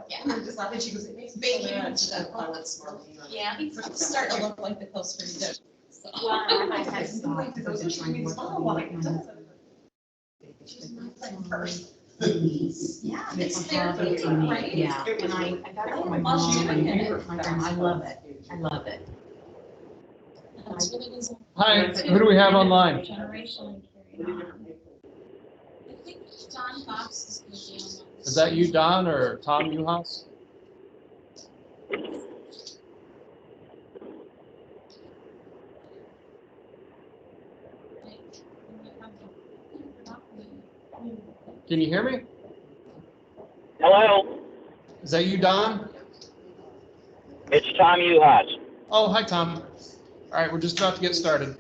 Yeah. We were just laughing. She goes, it makes baking. Yeah, it's starting to look like the close friend dish. So. Well, I had some like those are trying to work first. Yeah, it's therapeutic, right? Yeah, and I got it from my mom and my grandma. I love it. I love it. Hi, who do we have online? Generationally carried on. I think John Fox is going to be online. Is that you, Don, or Tom Newhouse? Can you hear me? Hello, Is that you, Don? it's Tom Uhas. Oh, hi, Tom. All right, we're just about to get started.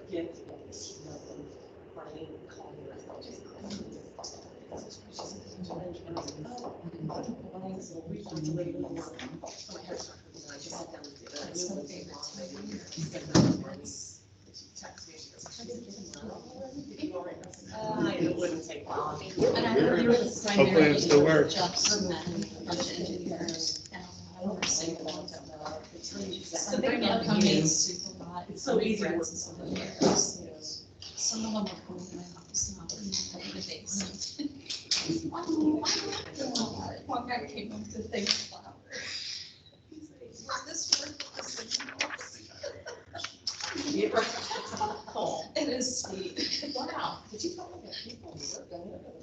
It wouldn't take long. Hopefully it still works. So they're not coming super hot. It's so easy to work. Some of them are cool in my house, not in the basement. One guy came up to thank the flower. This work. It is sweet. Wow. Did you tell me that people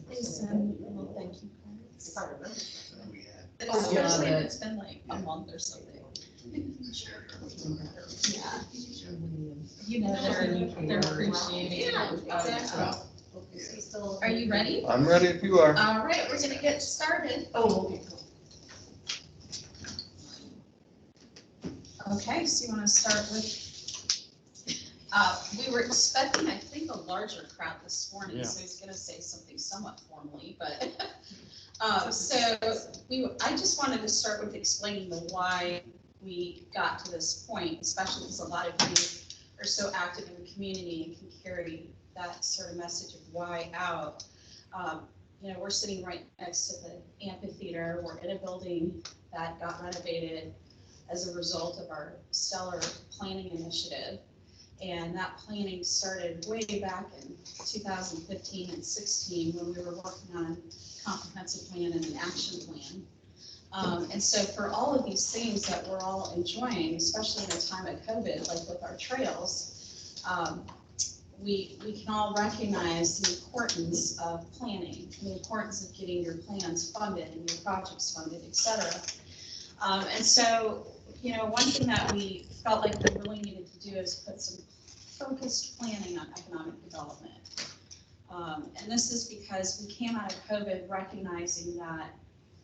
they send little thank you cards? Especially if it's been like a month or something. Yeah. You know, they're appreciating it. Yeah. Are you ready? I'm ready if you are. All right, we're gonna get started. Oh, okay. Okay, so you want to start with, we were expecting, I think, a larger crowd this morning, so he's going to say something somewhat formally, but I just wanted to start with explaining the why we got to this point, especially because a lot of you are so active in the community and can carry that sort of message of why out. You know, we're sitting right next to the amphitheater. We're in a building that got renovated as a result of our stellar planning initiative. And that planning started way back in 2015 and 16 when we were working on a comprehensive plan and an action plan. And so for all of these things that we're all enjoying, especially in a time of COVID, like with our trails, we can all recognize the importance of planning, the importance of getting your plans funded and your projects funded, et cetera. And so, you know, one thing that we felt like we really needed to do is put some focused planning on economic development. And this is because we came out of COVID recognizing that,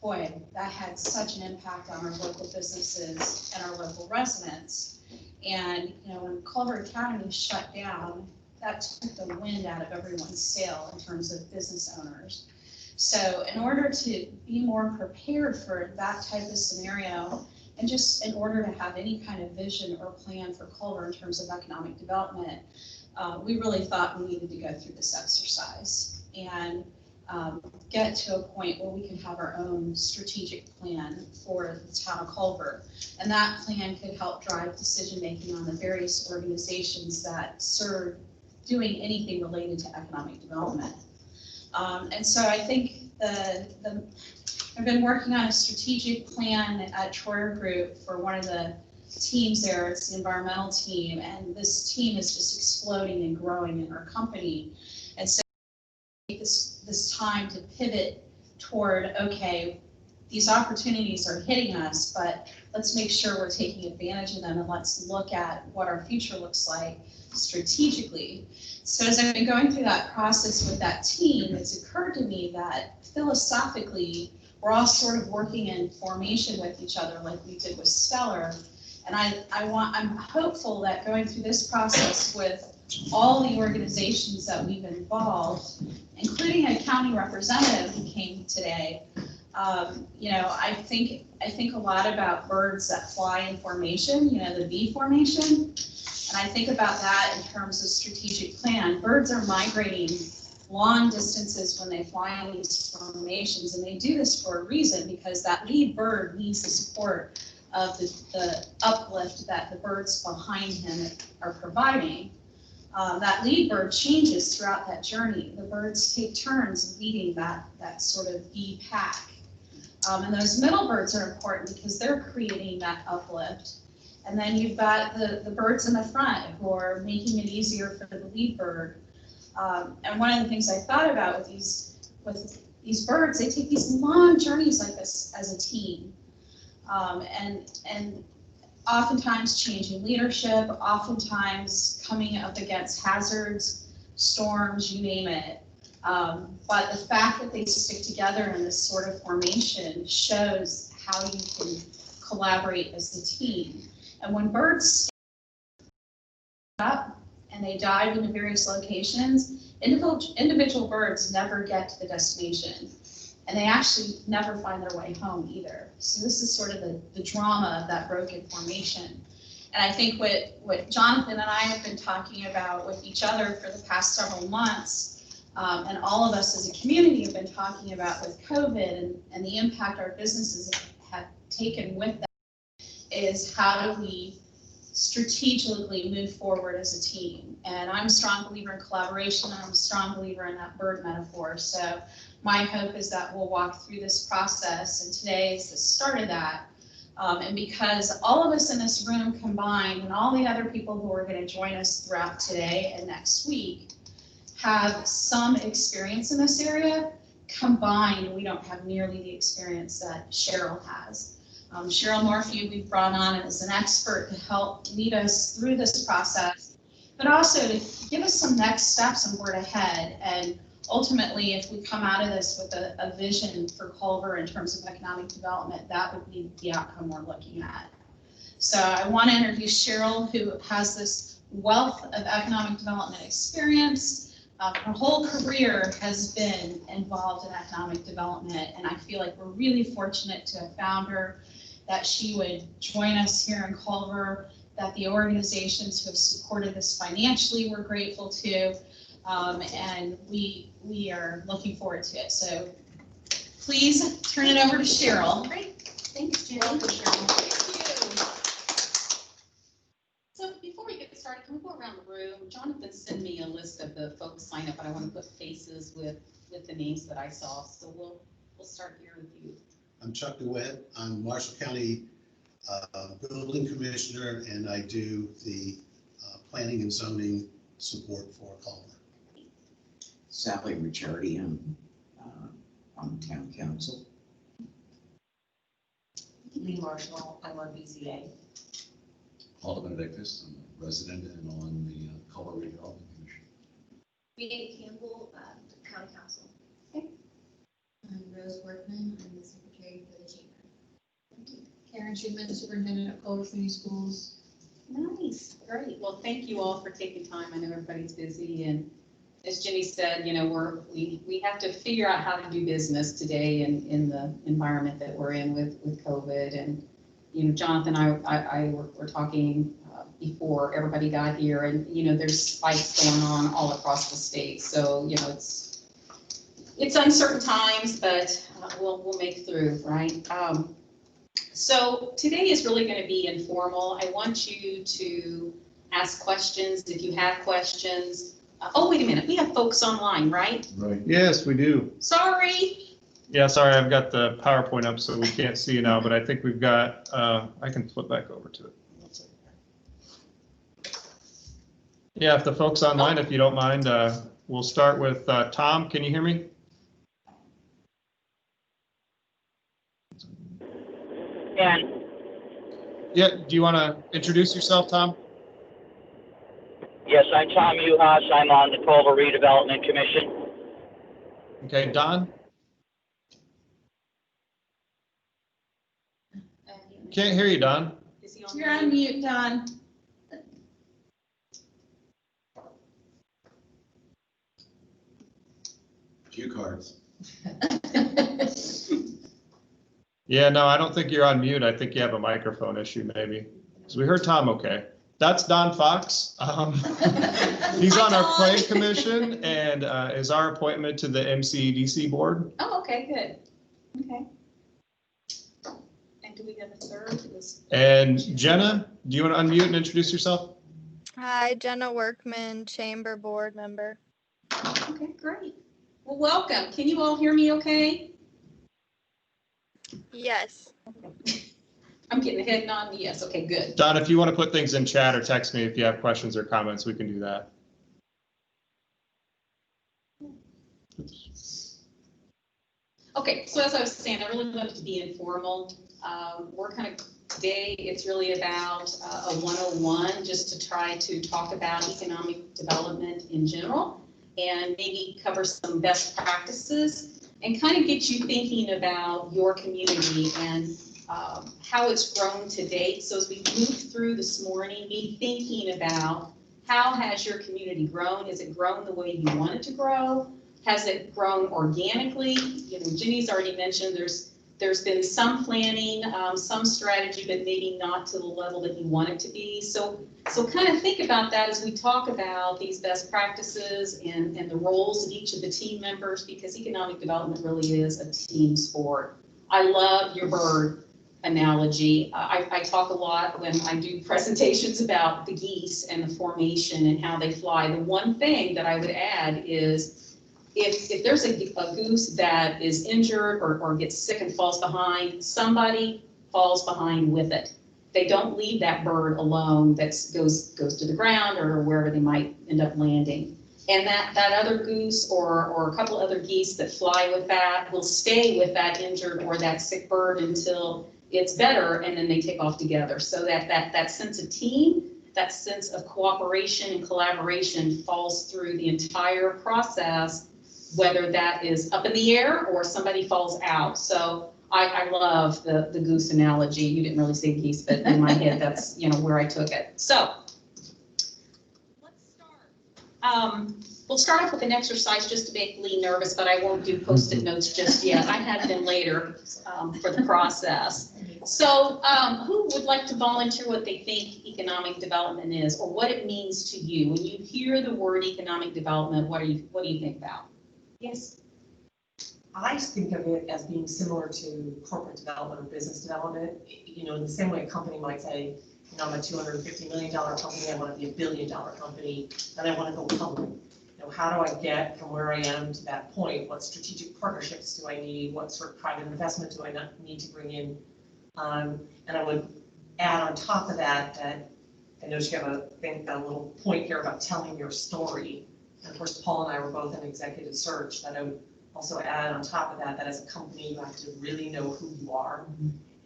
boy, that had such an impact on our local businesses and our local residents. And, you know, when Culver Academy shut down, that took the wind out of everyone's sail in terms of business owners. So in order to be more prepared for that type of scenario, and just in order to have any kind of vision or plan for Culver in terms of economic development, we really thought we needed to go through this exercise and get to a point where we could have our own strategic plan for the town of Culver. And that plan could help drive decision-making on the various organizations that serve doing anything related to economic development. And so I think I've been working on a strategic plan at Troyer Group for one of the teams there. It's the environmental team, and this team is just exploding and growing in our company. And so take this time to pivot toward, okay, these opportunities are hitting us, but let's make sure we're taking advantage of them, and let's look at what our future looks like strategically. So as I've been going through that process with that team, it's occurred to me that philosophically, we're all sort of working in formation with each other like we did with Stellar. And I'm hopeful that going through this process with all the organizations that we've involved, including a county representative who came today, you know, I think a lot about birds that fly in formation, you know, the V formation. And I think about that in terms of strategic plan. Birds are migrating long distances when they fly in these formations, and they do this for a reason, because that lead bird needs the support of the uplift that the birds behind him are providing. That lead bird changes throughout that journey. The birds take turns leading that sort of bee pack. And those middle birds are important because they're creating that uplift. And then you've got the birds in the front who are making it easier for the lead bird. And one of the things I thought about with these birds, they take these long journeys like this as a team. And oftentimes changing leadership, oftentimes coming up against hazards, storms, you name it. But the fact that they stick together in this sort of formation shows how you can collaborate as a team. And when birds stand up and they dive into various locations, individual birds never get to the destination. And they actually never find their way home either. So this is sort of the drama of that broken formation. And I think what Jonathan and I have been talking about with each other for the past several months, and all of us as a community have been talking about with COVID and the impact our businesses have taken with that, is how do we strategically move forward as a team. And I'm a strong believer in collaboration, and I'm a strong believer in that bird metaphor. So my hope is that we'll walk through this process, and today is the start of that. And because all of us in this room combined, and all the other people who are going to join us throughout today and next week, have some experience in this area, combined, we don't have nearly the experience that Cheryl has. Cheryl Morphew, we've brought on as an expert to help lead us through this process, but also to give us some next steps and word ahead. And ultimately, if we come out of this with a vision for Culver in terms of economic development, that would be the outcome we're looking at. So I want to introduce Cheryl, who has this wealth of economic development experience. Her whole career has been involved in economic development, and I feel like we're really fortunate to have found her, that she would join us here in Culver, that the organizations who have supported this financially we're grateful to, and we are looking forward to it. So please turn it over to Cheryl. Great, thanks, Jenny. So before we get started, can we go around the room? Jonathan sent me a list of the folks signed up, and I want to put faces with the names that I saw. So we'll start here with you. I'm Chuck DeWitt. I'm Marshall County Building Commissioner, and I do the planning and zoning support for Culver. Sally Ricciardi, I'm on the town council. Lee Marshall, I'm on BZA. Paul Benedictus, I'm a resident and on the Culver Redevelopment Commission. Rita Campbell, County Council. Okay. I'm Rose Workman, I'm the secretary for the chamber. Thank you. Karen Schumann, superintendent of Culver Community Schools. Nice, great. Well, thank you all for taking time. I know everybody's busy, and as Jenny said, you know, we have to figure out how to do business today in the environment that we're in with COVID. And you know, Jonathan and I were talking before everybody got here, and you know, there's spikes going on all across the state. So you know, it's uncertain times, but we'll make through, right? So today is really going to be informal. I want you to ask questions if you have questions. Oh, wait a minute. We have folks online, right? Right. Yes, we do. Sorry. Yeah, sorry, I've got the PowerPoint up, so we can't see you now, but I think we've got, I can flip back over to it. Yeah, if the folks online, if you don't mind, we'll start with Tom. Can you hear me? And Yeah, do you want to introduce yourself, Tom? yes, I'm Tom Uhas. I'm on the Culver Redevelopment Commission. Okay, Don? Can't hear you, Don. Is he on? You're on mute, Don. Cue cards. Yeah, no, I don't think you're on mute. I think you have a microphone issue maybe. So we heard Tom okay. That's Don Fox. He's on our Plan Commission and is our appointment to the MCEDC board. Oh, okay, good. Okay. And do we have a third? And Jenna, do you want to unmute and introduce yourself? Hi, Jenna Workman, Chamber Board Member. Okay, great. Well, welcome. Can you all hear me okay? Yes. I'm getting a head nod. Yes, okay, good. Don, if you want to put things in chat or text me if you have questions or comments, we can do that. Okay, so as I was saying, I really wanted to be informal. We're kind of today, it's really about a 101, just to try to talk about economic development in general and maybe cover some best practices and kind of get you thinking about your community and how it's grown to date. So as we move through this morning, be thinking about how has your community grown? Has it grown the way you want it to grow? Has it grown organically? You know, Ginny's already mentioned there's been some planning, some strategy, but maybe not to the level that you want it to be. So kind of think about that as we talk about these best practices and the roles of each of the team members, because economic development really is a team sport. I love your bird analogy. I talk a lot when I do presentations about the geese and the formation and how they fly. The one thing that I would add is if there's a goose that is injured or gets sick and falls behind, somebody falls behind with it. They don't leave that bird alone that goes to the ground or wherever they might end up landing. And that other goose or a couple other geese that fly with that will stay with that injured or that sick bird until it's better, and then they take off together. So that sense of team, that sense of cooperation and collaboration falls through the entire process, whether that is up in the air or somebody falls out. So I love the goose analogy. You didn't really say geese, but in my head, that's where I took it. So let's start. We'll start off with an exercise just to make Lee nervous, but I won't do Post-it notes just yet. I have them later for the process. So who would like to volunteer what they think economic development is or what it means to you? When you hear the word economic development, what do you think about? Yes. I think of it as being similar to corporate development or business development. In the same way a company might say, I'm a $250 million company, I want to be $1 billion company, and I want to go public. How do I get from where I am to that point? What strategic partnerships do I need? What sort of private investment do I need to bring in? And I would add on top of that I know you have a little point here about telling your story. And of course, Paul and I were both in executive search. That I would also add on top of that as a company, you have to really know who you are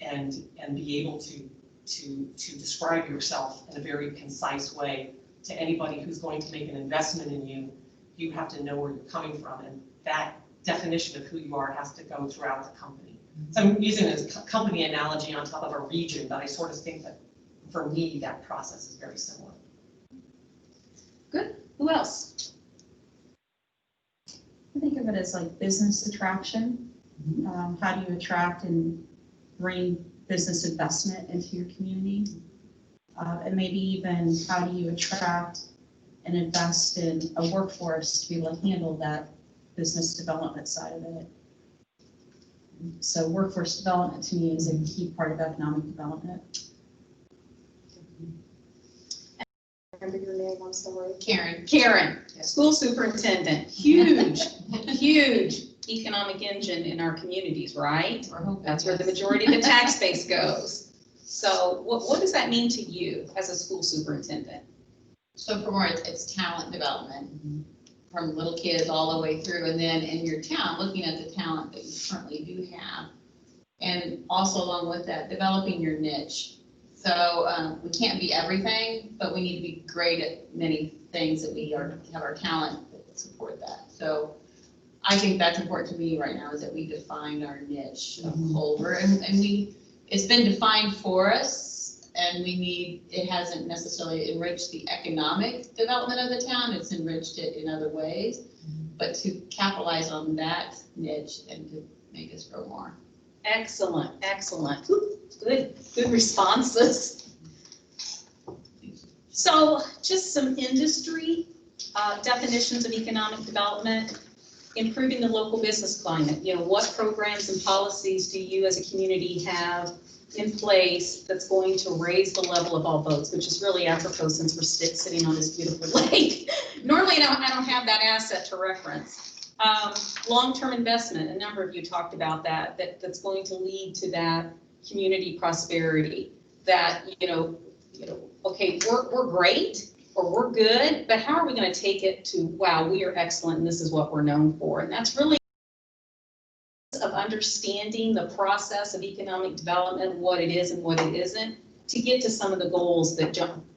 and be able to describe yourself in a very concise way to anybody who's going to make an investment in you. You have to know where you're coming from, and that definition of who you are has to go throughout the company. So I'm using a company analogy on top of a region, but I sort of think that for me, that process is very similar. Good. Who else? I think of it as like business attraction. How do you attract and bring business investment into your community? And maybe even how do you attract and invest in a workforce to be able to handle that business development side of it. So workforce development to me is a key part of economic development. Remember your name, I'm sorry. Karen. Karen, school superintendent, huge economic engine in our communities, right? That's where the majority of the tax base goes. So what does that mean to you as a school superintendent? So for more, it's talent development from little kids all the way through, and then in your town, looking at the talent that you currently do have, and also along with that, developing your niche. So we can't be everything, but we need to be great at many things that we have our talent that support that. So I think that's important to me right now, is that we define our niche of Culver, and it's been defined for us. And it hasn't necessarily enriched the economic development of the town, it's enriched it in other ways. But to capitalize on that niche and to make us grow more. Excellent, excellent. Good responses. So just some industry definitions of economic development. Improving the local business climate. You know, what programs and policies do you as a community have in place that's going to raise the level of all boats, which is really apropos since we're sitting on this beautiful lake. Normally, I don't have that asset to reference. Long-term investment, a number of you talked about that's going to lead to that community prosperity. That, okay, we're great, or we're good, but how are we going to take it to, wow, we are excellent and this is what we're known for? And that's really of understanding the process of economic development, what it is and what it isn't, to get to some of the goals that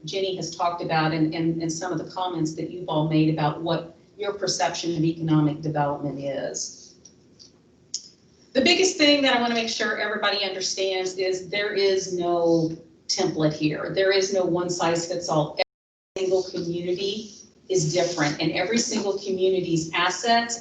Jenny has talked about and some of the comments that you've all made about what your perception of economic development is. The biggest thing that I want to make sure everybody understands is there is no template here. There is no one size fits all. Single community is different, and every single community's assets,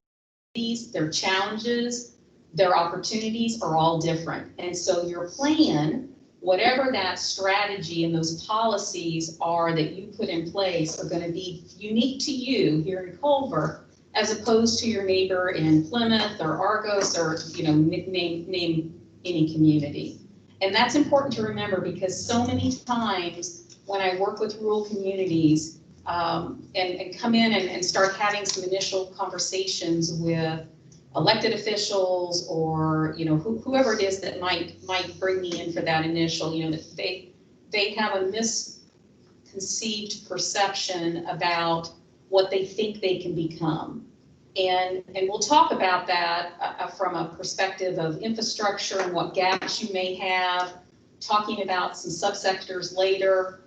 their challenges, their opportunities are all different. And so your plan, whatever that strategy and those policies are that you put in place, are going to be unique to you here in Culver, as opposed to your neighbor in Plymouth or Argos or name any community. And that's important to remember, because so many times when I work with rural communities and come in and start having some initial conversations with elected officials or whoever it is that might bring me in for that initial, they have a misconceived perception about what they think they can become. And we'll talk about that from a perspective of infrastructure and what gaps you may have, talking about some subsectors later.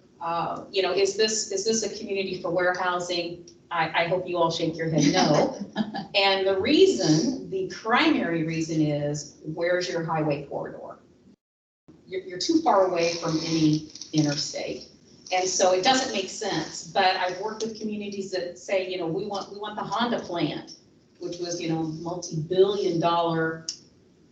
Is this a community for warehousing? I hope you all shake your head no. And the primary reason is, where's your highway corridor? You're too far away from any interstate. And so it doesn't make sense. But I've worked with communities that say, we want the Honda plant, which was, multi-billion-dollar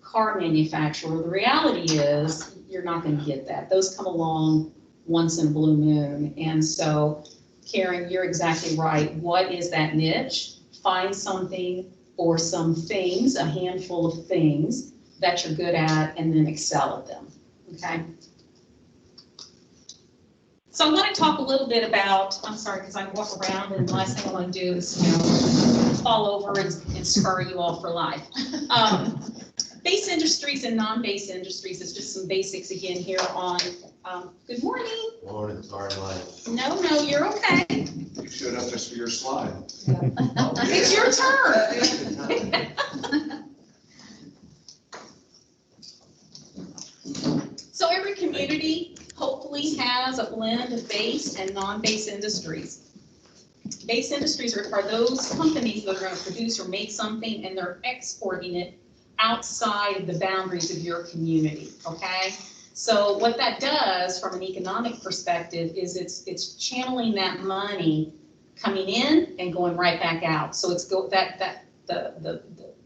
car manufacturer. The reality is you're not going to get that. Those come along once in a blue moon. And so, Karen, you're exactly right. What is that niche? Find something or some things, a handful of things that you're good at, and then excel at them, okay? So I want to talk a little bit about, I'm sorry, because I walk around and the last thing I want to do is, fall over and scar you all for life. Base industries and non-base industries is just some basics again here on, good morning. Morning, sorry, Mike. No, you're okay. You showed up just for your slide. It's your turn. So every community hopefully has a blend of base and non-base industries. Base industries are those companies that are going to produce or make something and they're exporting it outside of the boundaries of your community, okay? So what that does from an economic perspective is it's channeling that money coming in and going right back out. So it's the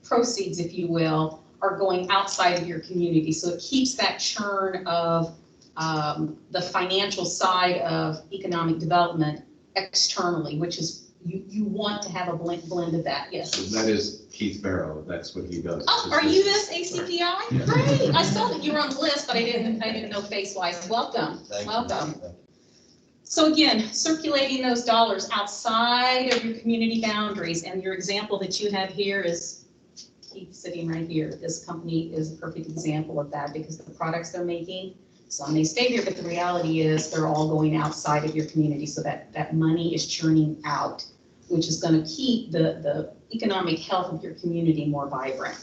proceeds, if you will, are going outside of your community. So it keeps that churn of the financial side of economic development externally, which is you want to have a blend of that. Yes. So that is Keith Barrow. That's what he does. Oh, are you this ACPI? Yeah. Great. I saw that you were on the list, but I didn't know face-wise. Welcome. Welcome. So again, circulating those dollars outside of your community boundaries, and your example that you have here is Keith sitting right here. This company is a perfect example of that, because the products they're making, some may stay there, but the reality is they're all going outside of your community, so that money is churning out, which is going to keep the economic health of your community more vibrant.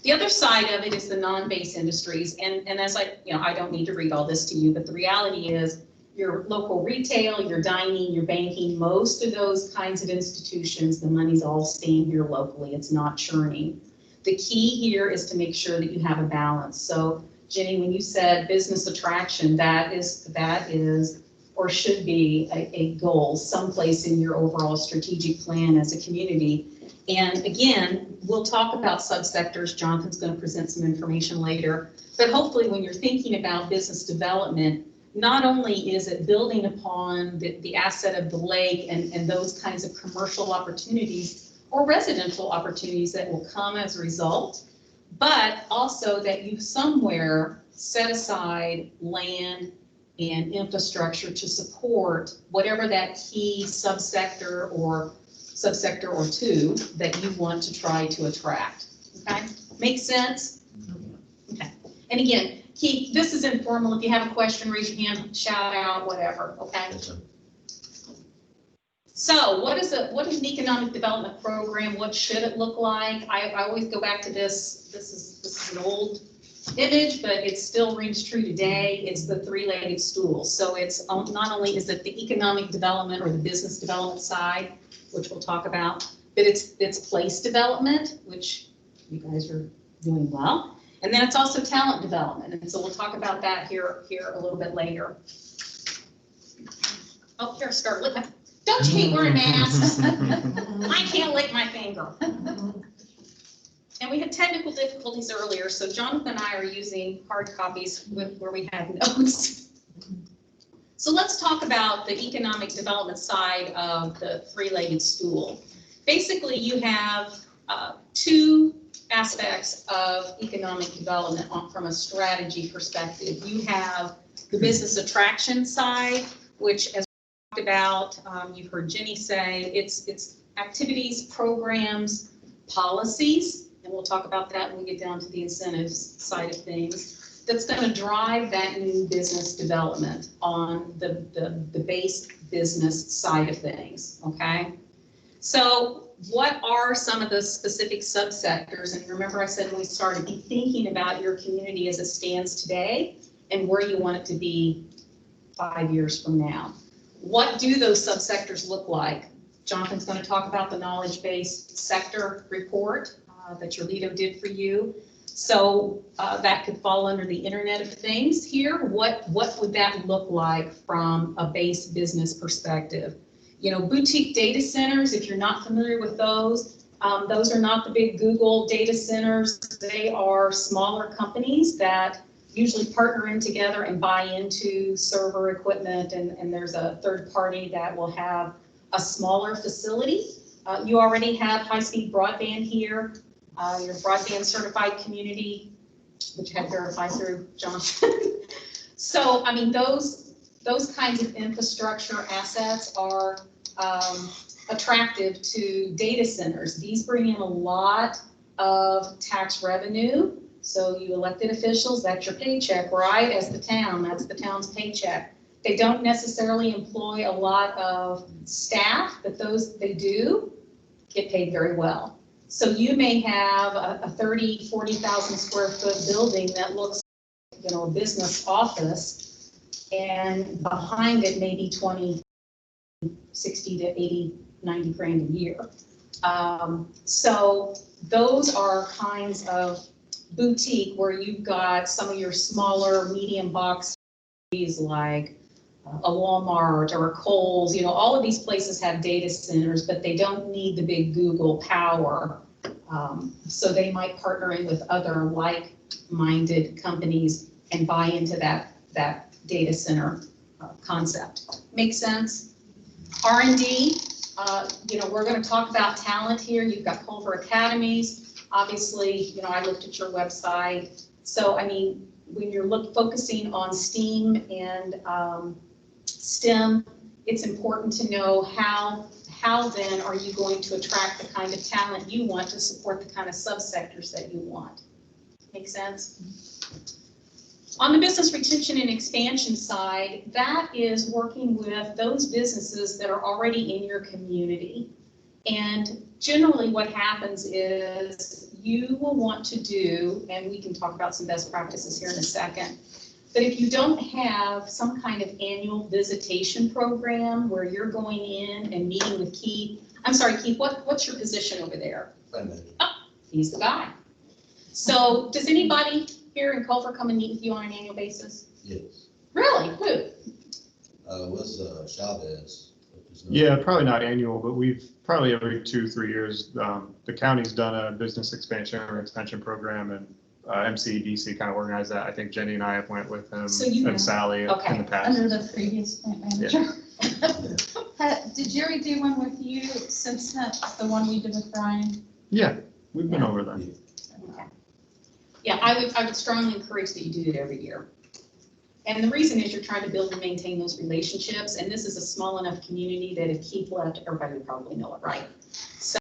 The other side of it is the non-base industries, and as I don't need to read all this to you, but the reality is your local retail, your dining, your banking, most of those kinds of institutions, the money's all staying here locally. It's not churning. The key here is to make sure that you have a balance. So Jenny, when you said business attraction, that is or should be a goal someplace in your overall strategic plan as a community. And again, we'll talk about subsectors. Jonathan's going to present some information later. But hopefully when you're thinking about business development, not only is it building upon the asset of the lake and those kinds of commercial opportunities or residential opportunities that will come as a result, but also that you somewhere set aside land and infrastructure to support whatever that key subsector or two that you want to try to attract. Okay, make sense? Okay, and again, Keith, this is informal. If you have a question, raise your hand, shout out, whatever, okay? So what is an economic development program? What should it look like? I always go back to this. This is an old image, but it still rings true today. It's the three-legged stool. So it's not only is it the economic development or the business development side, which we'll talk about, but it's place development, which you guys are doing well. And then it's also talent development. And so we'll talk about that here a little bit later. Oh, here, Scarlett. Don't you hate wearing masks? I can't lick my finger. And we had technical difficulties earlier, so Jonathan and I are using hard copies where we have notes. So let's talk about the economic development side of the three-legged stool. Basically, you have two aspects of economic development from a strategy perspective. You have the business attraction side, which, as we talked about, you've heard Jenny say, it's activities, programs, policies, and we'll talk about that when we get down to the incentives side of things, that's going to drive that new business development on the base business side of things, okay? So what are some of the specific subsectors? And remember I said when we started, be thinking about your community as it stands today and where you want it to be 5 years from now. What do those subsectors look like? Jonathan's going to talk about the knowledge-based sector report that your Lido did for you. So that could fall under the Internet of Things here. What would that look like from a base business perspective? You know, boutique data centers, if you're not familiar with those are not the big Google data centers. They are smaller companies that usually partner in together and buy into server equipment, and there's a third party that will have a smaller facility. You already have high-speed broadband here, your broadband certified community, which had verified through Johnson. So, I mean, those kinds of infrastructure assets are attractive to data centers. These bring in a lot of tax revenue. So you elected officials, that's your paycheck, right? As the town, that's the town's paycheck. They don't necessarily employ a lot of staff, but those they do get paid very well. So you may have a 30, 40,000 square foot building that looks like, you know, a business office, and behind it maybe 20, 60 to 80, 90 grand a year. So those are kinds of boutique where you've got some of your smaller medium box like a Walmart or a Kohl's, you know, all of these places have data centers, but they don't need the big Google power. So they might partner in with other like-minded companies and buy into that data center concept. Make sense? R&D, you know, we're going to talk about talent here. You've got Culver Academies. Obviously, you know, I looked at your website. So, I mean, when you're focusing on STEAM and STEM, it's important to know how then are you going to attract the kind of talent you want to support the kind of subsectors that you want. Make sense? On the business retention and expansion side, that is working with those businesses that are already in your community. And generally what happens is you will want to do, and we can talk about some best practices here in a second, but if you don't have some kind of annual visitation program where you're going in and meeting with Keith, I'm sorry, Keith, what's your position over there? Oh, he's the guy. So does anybody here in Culver come and meet with you on an annual basis? Yes. Really? Who? Was Chavez. Yeah, probably not annual, but we've probably every 2-3 years, the county's done a business expansion or expansion program, and MCDC kind of organized that. I think Jenny and I have went with him So you know. and Sally Okay. in the past. Under the previous plant manager. Did Jerry do one with you since the one we did with Brian? Yeah, we've been over them. Okay. Yeah, I would strongly encourage that you do it every year. And the reason is you're trying to build and maintain those relationships, and this is a small enough community that if keep left, everybody would probably know it, right? So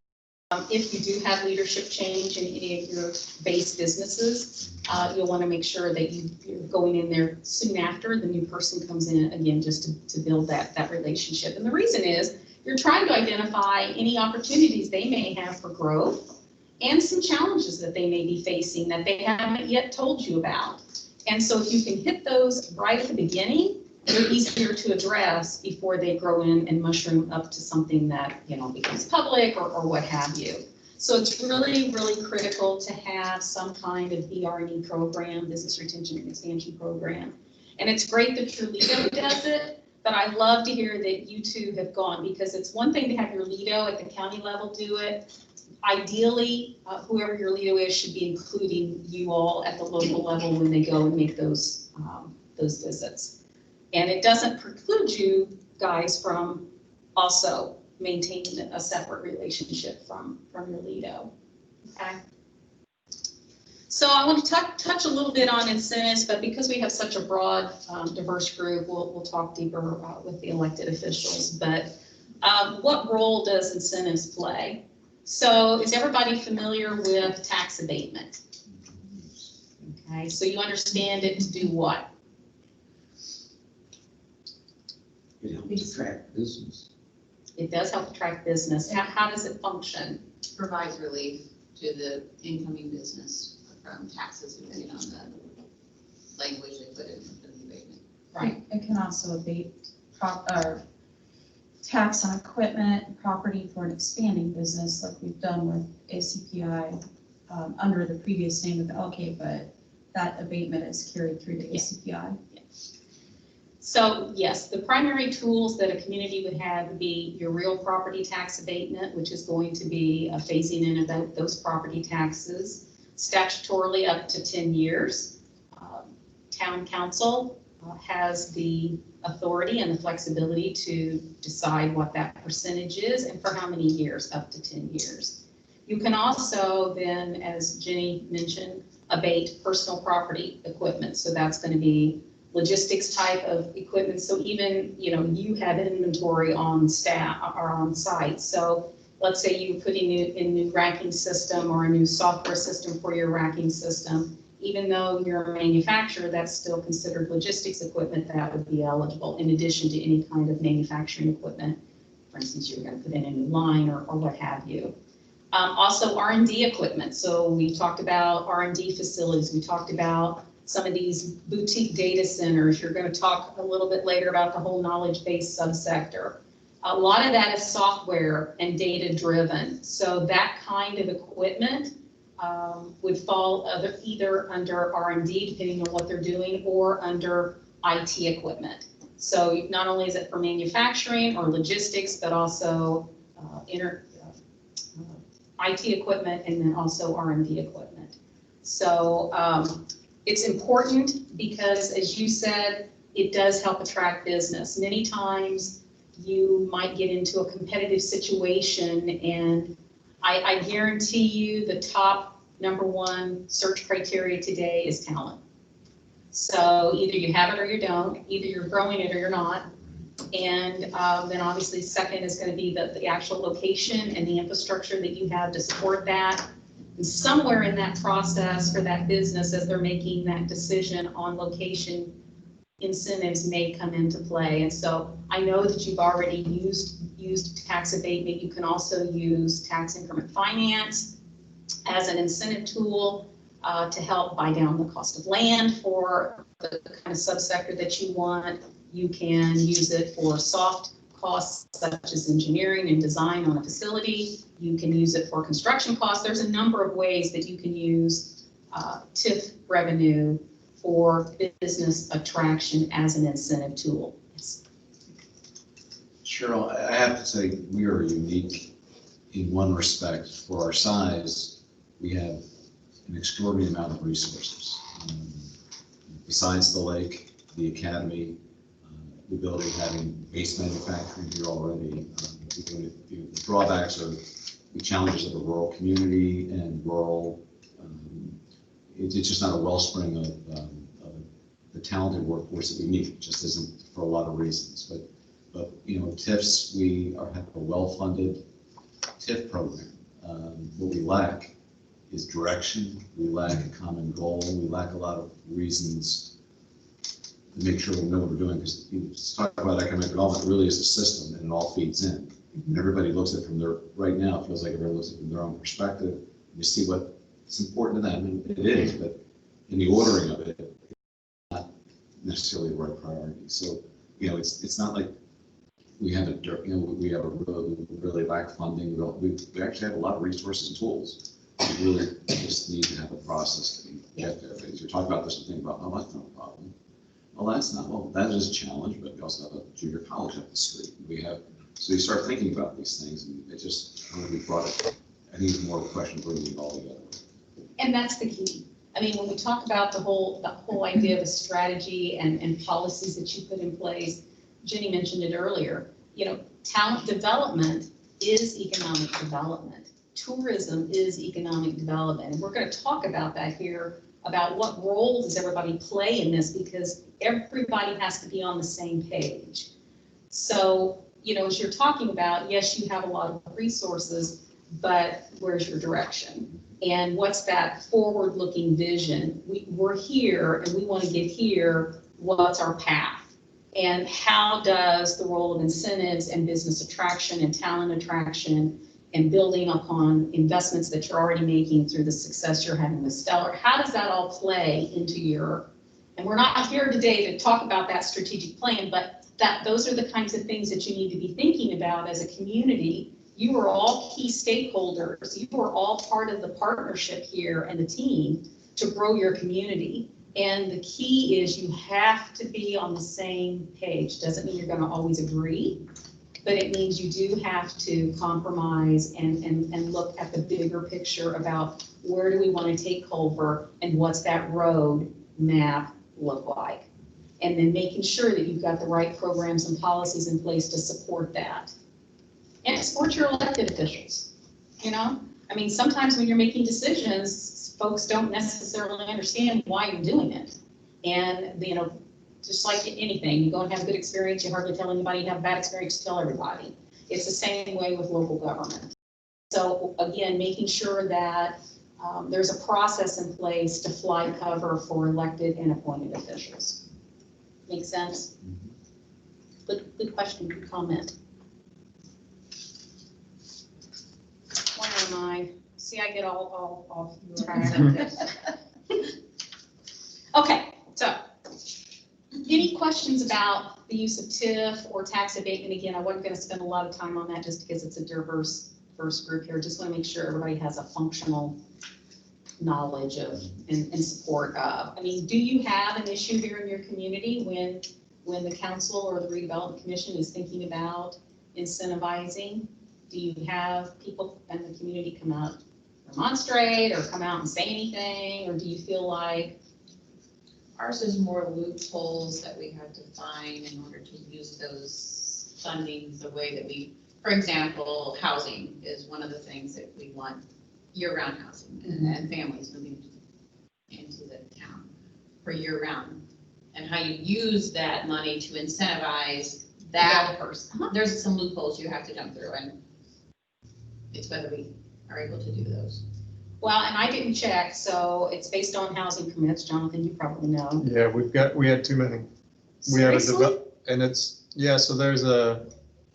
if you do have leadership change in any of your base businesses, you'll want to make sure that you're going in there soon after the new person comes in, again, just to build that relationship. And the reason is you're trying to identify any opportunities they may have for growth and some challenges that they may be facing that they haven't yet told you about. And so if you can hit those right at the beginning, they're easier to address before they grow in and mushroom up to something that, you know, becomes public or what have you. So it's really, really critical to have some kind of BRE program, business retention and expansion program. And it's great that your Lido does it, but I'd love to hear that you two have gone, because it's one thing to have your Lido at the county level do it. Ideally, whoever your Lido is should be including you all at the local level when they go and make those visits. And it doesn't preclude you guys from also maintaining a separate relationship from your Lido. Okay. So I want to touch a little bit on incentives, but because we have such a broad, diverse group, we'll talk deeper with the elected officials. But what role does incentives play? So is everybody familiar with tax abatement? Okay, so you understand it to do what? It helps attract business. It does help attract business. How does it function? Provides relief to the incoming business from taxes, depending on the language they put in the abatement. Right. It can also abate tax on equipment and property for an expanding business, like we've done with ACPI under the previous name of LK, but that abatement is carried through to ACPI. So yes, the primary tools that a community would have would be your real property tax abatement, which is going to be a phasing in of those property taxes, statutorily up to 10 years. Town council has the authority and the flexibility to decide what that percentage is and for how many years, up to 10 years. You can also then, as Jenny mentioned, abate personal property equipment. So that's going to be logistics type of equipment. So even, you know, you have inventory on staff or on site. So let's say you're putting in a new racking system or a new software system for your racking system. Even though you're a manufacturer, that's still considered logistics equipment that would be eligible in addition to any kind of manufacturing equipment. For instance, you're going to put in a new line or what have you. Also R&D equipment. So we talked about R&D facilities. We talked about some of these boutique data centers. You're going to talk a little bit later about the whole knowledge-based subsector. A lot of that is software and data-driven. So that kind of equipment would fall either under R&D, depending on what they're doing, or under IT equipment. So not only is it for manufacturing or logistics, but also IT equipment and then also R&D equipment. So it's important because, as you said, it does help attract business. Many times you might get into a competitive situation, and I guarantee you the top #1 search criteria today is talent. So either you have it or you don't, either you're growing it or you're not. And then obviously second is going to be the actual location and the infrastructure that you have to support that. And somewhere in that process for that business, as they're making that decision on location, incentives may come into play. And so I know that you've already used tax abatement. You can also use tax increment finance as an incentive tool to help buy down the cost of land for the kind of subsector that you want. You can use it for soft costs such as engineering and design on a facility. You can use it for construction costs. There's a number of ways that you can use TIF revenue for business attraction as an incentive tool. Yes. Cheryl, I have to say we are unique in one respect. For our size, we have an extraordinary amount of resources. Besides the lake, the academy, the building having base manufacturing here already, the drawbacks are the challenges of a rural community and rural, it's just not a wellspring of the talented workforce that we need. It just isn't for a lot of reasons. But you know, TIFs, we have a well-funded TIF program. What we lack is direction. We lack a common goal. We lack a lot of reasons to make sure we know what we're doing. Because you talk about economic development, it really is a system, and it all feeds in. And everybody looks at it from their, right now, it feels like everybody looks at it from their own perspective. You see what's important to them, and it is, but in the ordering of it, it's not necessarily the right priority. So, you know, it's not like we have we really lack funding. We actually have a lot of resources and tools. We really just need to have a process to get there. As you're talking about this and think about, oh, that's not a problem. Well, that's not, well, that is a challenge, but we also have a junior college up the street. We have, so you start thinking about these things, and it just, I don't know, we brought it, I think it's more of a question of bringing it all together. And that's the key. I mean, when we talk about the whole idea of a strategy and policies that you put in place, Jenny mentioned it earlier, you know, talent development is economic development. Tourism is economic development. And we're going to talk about that here, about what role does everybody play in this, because everybody has to be on the same page. So, you know, as you're talking about, yes, you have a lot of resources, but where's your direction? And what's that forward-looking vision? We're here and we want to get here. What's our path? And how does the role of incentives and business attraction and talent attraction and building upon investments that you're already making through the success you're having with Stellar, how does that all play into your, and we're not here today to talk about that strategic plan, but those are the kinds of things that you need to be thinking about as a community. You are all key stakeholders. You are all part of the partnership here and the team to grow your community. And the key is you have to be on the same page. Doesn't mean you're going to always agree, but it means you do have to compromise and look at the bigger picture about where do we want to take Culver and what's that road map look like. And then making sure that you've got the right programs and policies in place to support that. And support your elected officials, you know? I mean, sometimes when you're making decisions, folks don't necessarily understand why you're doing it. And, you know, just like anything, you go and have a good experience, you hardly tell anybody, you have a bad experience, you tell everybody. It's the same way with local government. So again, making sure that there's a process in place to fly cover for elected and appointed officials. Make sense? Good question, good comment. Where am I? See, I get all off track. Okay, so any questions about the use of TIF or tax abatement? Again, I wasn't going to spend a lot of time on that just because it's a diverse group here. Just want to make sure everybody has a functional knowledge of and support of. I mean, do you have an issue here in your community when the council or the redevelopment commission is thinking about incentivizing? Do you have people in the community come out demonstrate or come out and say anything, or do you feel like ours is more loopholes that we have to find in order to use those fundings the way that we, for example, housing is one of the things that we want, year-round housing and families moving into the town for year-round, and how you use that money to incentivize that person. There's some loopholes you have to jump through, and it's whether we are able to do those. Well, and I didn't check, so it's based on housing permits. Jonathan, you probably know. Yeah, we had too many. Seriously? And it's, yeah, so there's a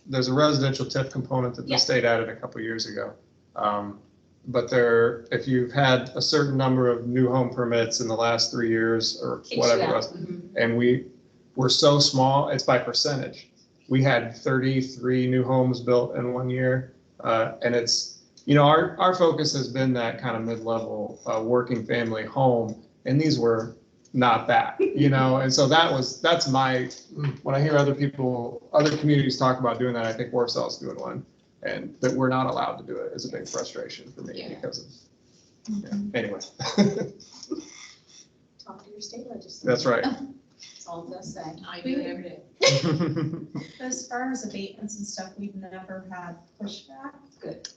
residential TIF component that the state added a couple years ago. But if you've had a certain number of new home permits in the last 3 years or whatever it was, and we're so small, it's by percentage. We had 33 new homes built in 1 year. And it's, you know, our focus has been that kind of mid-level working family home, and these were not that, you know, and so that's my, when I hear other communities talk about doing that, I think Warsaw's doing one, and that we're not allowed to do it is a big frustration for me because of Anyway, Talk to your state legislature. that's right. That's all it does say. I do it every day. As far as abatements and stuff, we've never had pushback. Good.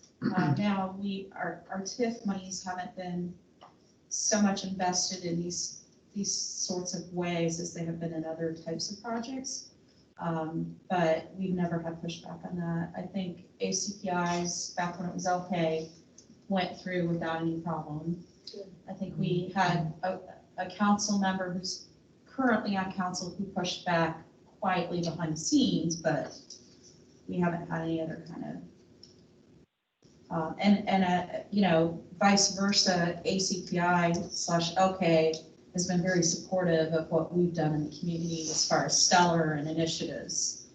Now, our TIF monies haven't been so much invested in these sorts of ways as they have been in other types of projects. But we've never had pushback on that. I think ACPI's, back when it was LK, went through without any problem. I think we had a council member who's currently on council who pushed back quietly behind the scenes, but we haven't had any other kind of you know, vice versa, ACPI/LK has been very supportive of what we've done in the community as far as stellar and initiatives,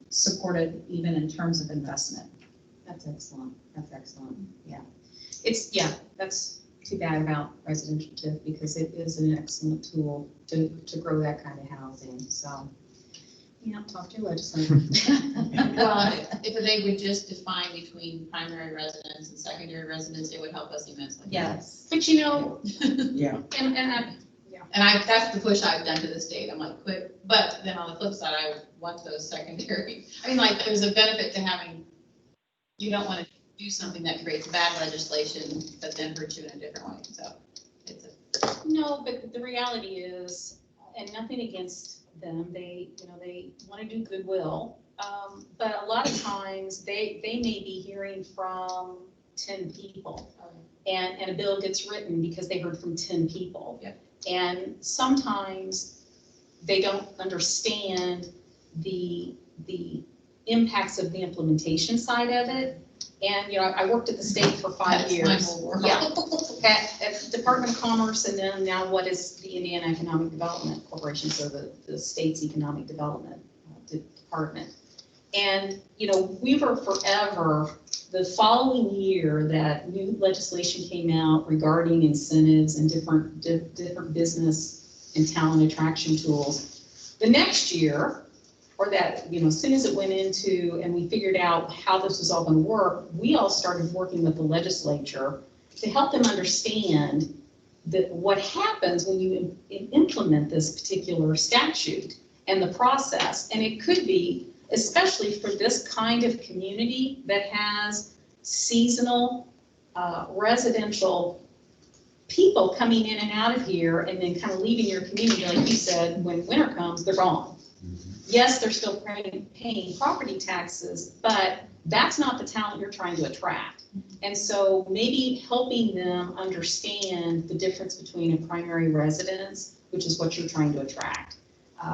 supported even in terms of investment. That's excellent. That's excellent. Yeah. That's too bad about residential TIF because it is an excellent tool to grow that kind of housing. So, yeah, talk to your legislator. Well, if they would just define between primary residence and secondary residence, it would help us immensely. Yes. But you know, Yeah. And that's the push I've done to the state. I'm like, quit. But then on the flip side, I want those secondary. I mean, like, there's a benefit to having, you don't want to do something that creates bad legislation, but then hurts you in a different way. So it's no, but the reality is, and nothing against them, they want to do goodwill. But a lot of times they may be hearing from 10 people and a bill gets written because they heard from 10 people. Yep. And sometimes they don't understand the impacts of the implementation side of it. And, I worked at the state for 5 years. That's my whole world. Yeah, at Department of Commerce, and then now what is the Indiana Economic Development Corporation, so the state's economic development department. And, we were forever, the following year that new legislation came out regarding incentives and different business and talent attraction tools. The next year, or that, as soon as it went into and we figured out how this was all going to work, we all started working with the legislature to help them understand that what happens when you implement this particular statute and the process. And it could be, especially for this kind of community that has seasonal residential people coming in and out of here and then kind of leaving your community, like you said, when winter comes, they're gone. Yes, they're still paying property taxes, but that's not the talent you're trying to attract. And so maybe helping them understand the difference between a primary residence, which is what you're trying to attract.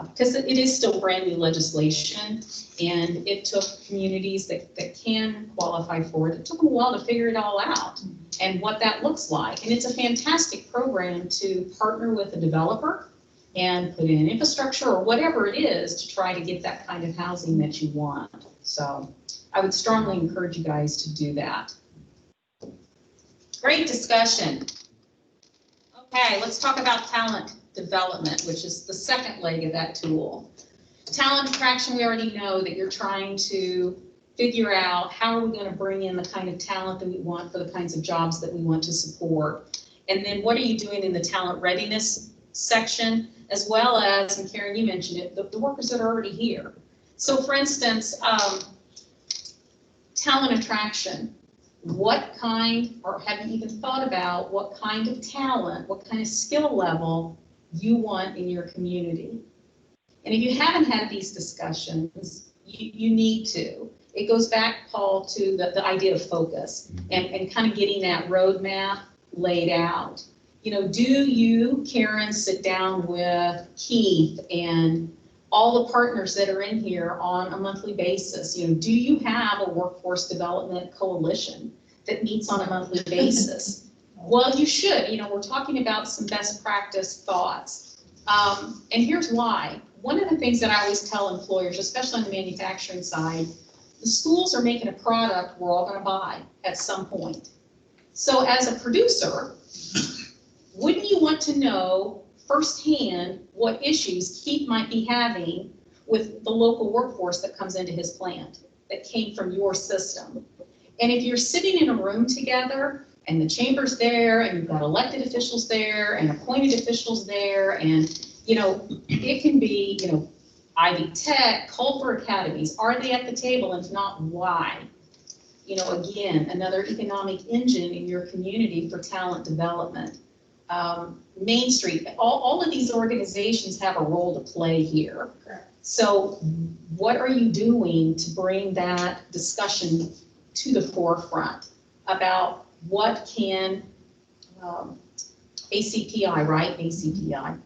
Because it is still brand new legislation, and it took communities that can qualify for it. It took them a while to figure it all out and what that looks like. And it's a fantastic program to partner with a developer and put in infrastructure or whatever it is to try to get that kind of housing that you want. So I would strongly encourage you guys to do that. Great discussion. Okay, let's talk about talent development, which is the second leg of that tool. Talent attraction, we already know that you're trying to figure out how are we going to bring in the kind of talent that we want for the kinds of jobs that we want to support. And then what are you doing in the talent readiness section, as well as, and Karen, you mentioned it, the workers that are already here. So for instance, talent attraction, what kind, or have you even thought about what kind of talent, what kind of skill level you want in your community? And if you haven't had these discussions, you need to. It goes back, Paul, to the idea of focus and kind of getting that roadmap laid out. Do you, Karen, sit down with Keith and all the partners that are in here on a monthly basis? Do you have a workforce development coalition that meets on a monthly basis? Well, you should. We're talking about some best practice thoughts. And here's why. One of the things that I always tell employers, especially on the manufacturing side, the schools are making a product we're all going to buy at some point. So as a producer, wouldn't you want to know firsthand what issues Keith might be having with the local workforce that comes into his plant that came from your system? And if you're sitting in a room together and the chamber's there, and you've got elected officials there, and appointed officials there, and, you know, it can be, you know, Ivy Tech, Culver Academies, are they at the table, and if not, why? You know, again, another economic engine in your community for talent development. Main Street, all of these organizations have a role to play here. Correct. So what are you doing to bring that discussion to the forefront about what can ACPI, right? ACPI.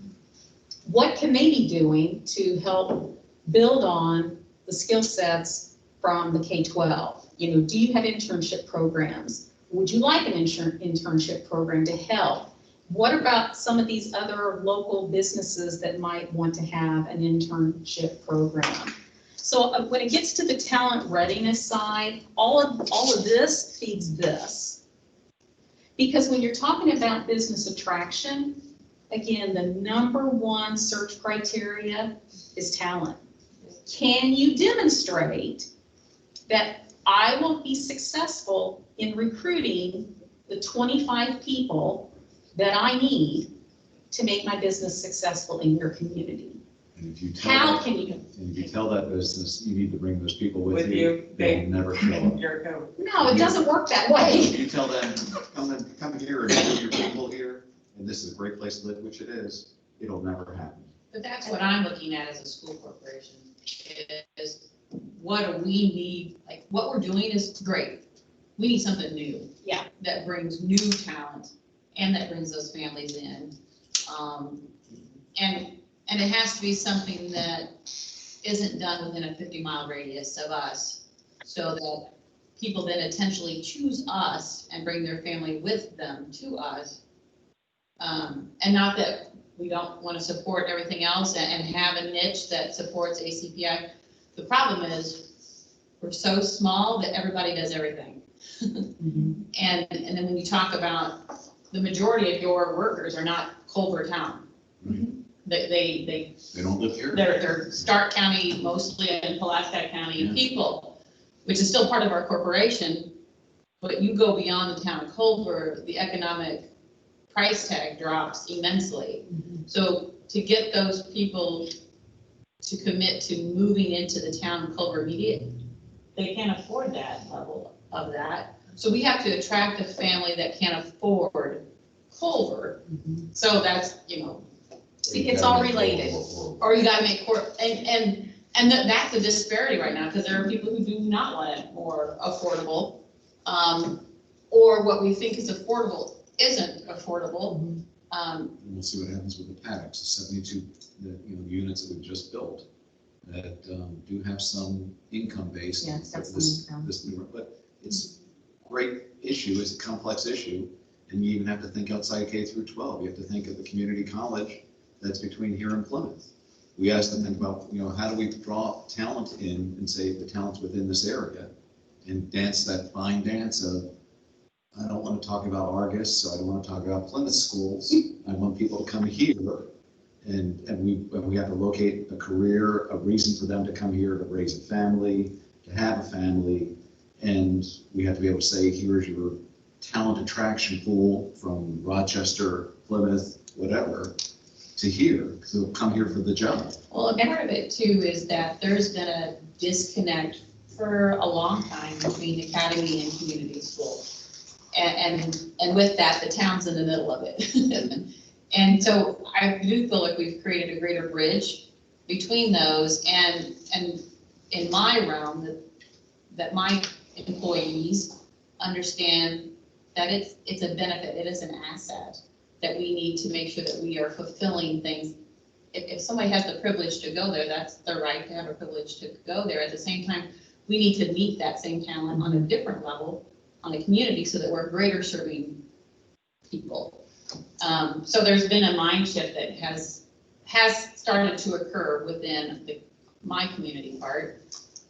What can they be doing to help build on the skill sets from the K-12? You know, do you have internship programs? Would you like an internship program to help? What about some of these other local businesses that might want to have an internship program? So when it gets to the talent readiness side, all of this feeds this. Because when you're talking about business attraction, again, the #1 search criteria is talent. Can you demonstrate that I will be successful in recruiting the 25 people that I need to make my business successful in your community? And if you tell How that, can you? and if you tell that business, you need to bring those people with With you, you, they will never show up. No, it doesn't work that way. If you tell them, come here and have your people here, and this is a great place to live, which it is, it'll never happen. But that's what I'm looking at as a school corporation, is what do we need, like, what we're doing is great. We need something new. Yeah. That brings new talent and that brings those families in. And it has to be something that isn't done within a 50-mile radius of us, so that people then intentionally choose us and bring their family with them to us. And not that we don't want to support everything else and have a niche that supports ACPI. The problem is we're so small that everybody does everything. And then when you talk about the majority of your workers are not Culver town. They don't live here. They're Stark County mostly and Pulaski County people, which is still part of our corporation. But you go beyond the town of Culver, the economic price tag drops immensely. So to get those people to commit to moving into the town of Culver immediately, they can't afford that level of that. So we have to attract a family that can afford Culver. So that's, you know, it's all related. Or you gotta make that's a disparity right now, because there are people who do not want it more affordable. Or what we think is affordable isn't affordable. And we'll see what happens with the paddocks, the 72 units that we've just built that do have some income base. Yeah, that's But it's a great issue, it's a complex issue, and you even have to think outside K through 12. You have to think of the community college that's between here and Plymouth. We have to think about, how do we draw talent in and say the talent's within this area and dance that fine dance of, I don't want to talk about Argus, so I don't want to talk about Plymouth schools. I want people to come here, and we have to locate a career, a reason for them to come here to raise a family, to have a family, and we have to be able to say, here's your talent attraction pool from Rochester, Plymouth, whatever, to here, so come here for the job. Well, a part of it too is that there's been a disconnect for a long time between academy and community school. And with that, the town's in the middle of it. And so I do feel like we've created a greater bridge between those, and in my realm, that my employees understand that it's a benefit, it is an asset that we need to make sure that we are fulfilling things. If somebody has the privilege to go there, that's their right to have a privilege to go there. At the same time, we need to meet that same talent on a different level on the community so that we're greater serving people. So there's been a mind shift that has started to occur within my community part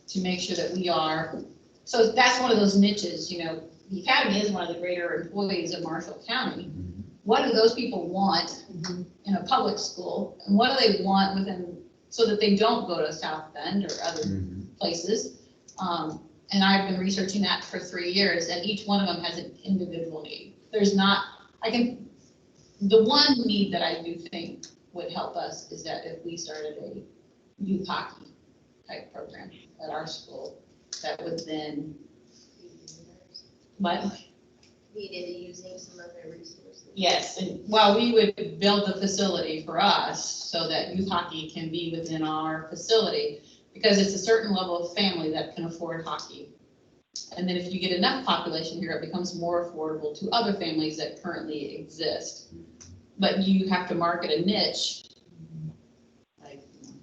to make sure that we are, so that's one of those niches, the academy is one of the greater employees of Marshall County. What do those people want in a public school, and what do they want within, so that they don't go to South Bend or other places? And I've been researching that for 3 years, and each one of them has an individual need. there's not, the one need that I do think would help us is that if we started a youth hockey type program at our school, that would then, what? Lead into using some of their resources. Yes, and well, we would build the facility for us so that youth hockey can be within our facility, because it's a certain level of family that can afford hockey. And then if you get enough population here, it becomes more affordable to other families that currently exist. But you have to market a niche, like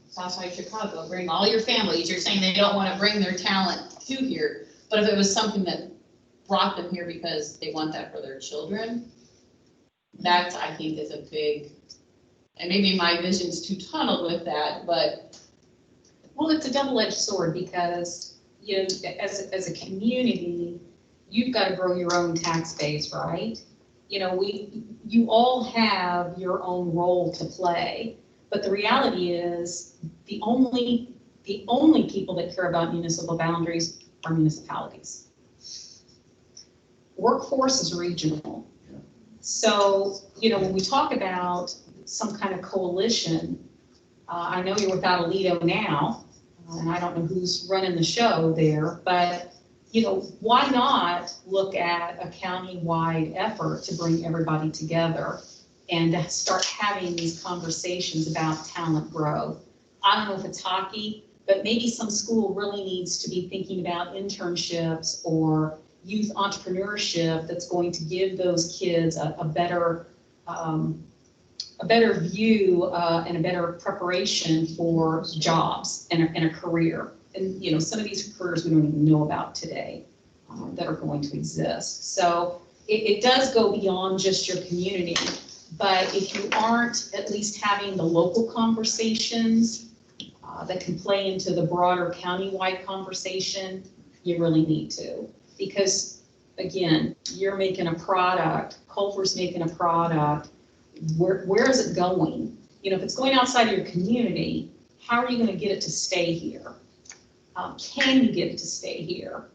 Southside Chicago, bring all your families. You're saying they don't want to bring their talent to here, but if it was something that brought them here because they want that for their children, that's, I think, is a big, and maybe my vision's too tunneled with that, but. Well, it's a double-edged sword because, you know, as a community, you've got to grow your own tax base, right? You know, you all have your own role to play, but the reality is the only people that care about municipal boundaries are municipalities. Workforce is regional. So, you know, when we talk about some kind of coalition, I know you're without a Lido now, and I don't know who's running the show there, but, you know, why not look at a county-wide effort to bring everybody together and to start having these conversations about talent growth? I don't know if it's hockey, but maybe some school really needs to be thinking about internships or youth entrepreneurship that's going to give those kids a better view and a better preparation for jobs and a career. And, you know, some of these careers we don't even know about today that are going to exist. So it does go beyond just your community, but if you aren't at least having the local conversations that can play into the broader county-wide conversation, you really need to. Because, again, you're making a product, Culver's making a product, where is it going? You know, if it's going outside of your community, how are you going to get it to stay here? Can you get it to stay here?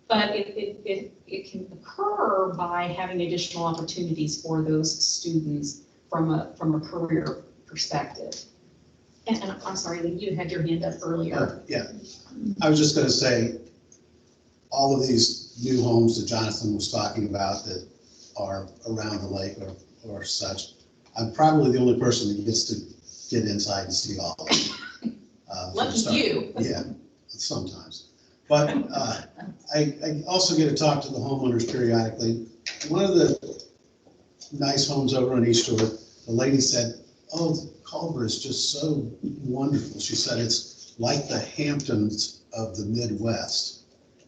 But it can occur by having additional opportunities for those students from a career perspective. And I'm sorry, Lee, you had your hand up earlier. Yeah, I was just going to say, all of these new homes that Jonathan was talking about that are around the lake or such, I'm probably the only person that gets to get inside and see all of them. Lucky you. Yeah, sometimes. But I also get to talk to the homeowners periodically. One of the nice homes over on East Shore, the lady said, "Oh, Culver is just so wonderful." She said, "It's like the Hamptons of the Midwest."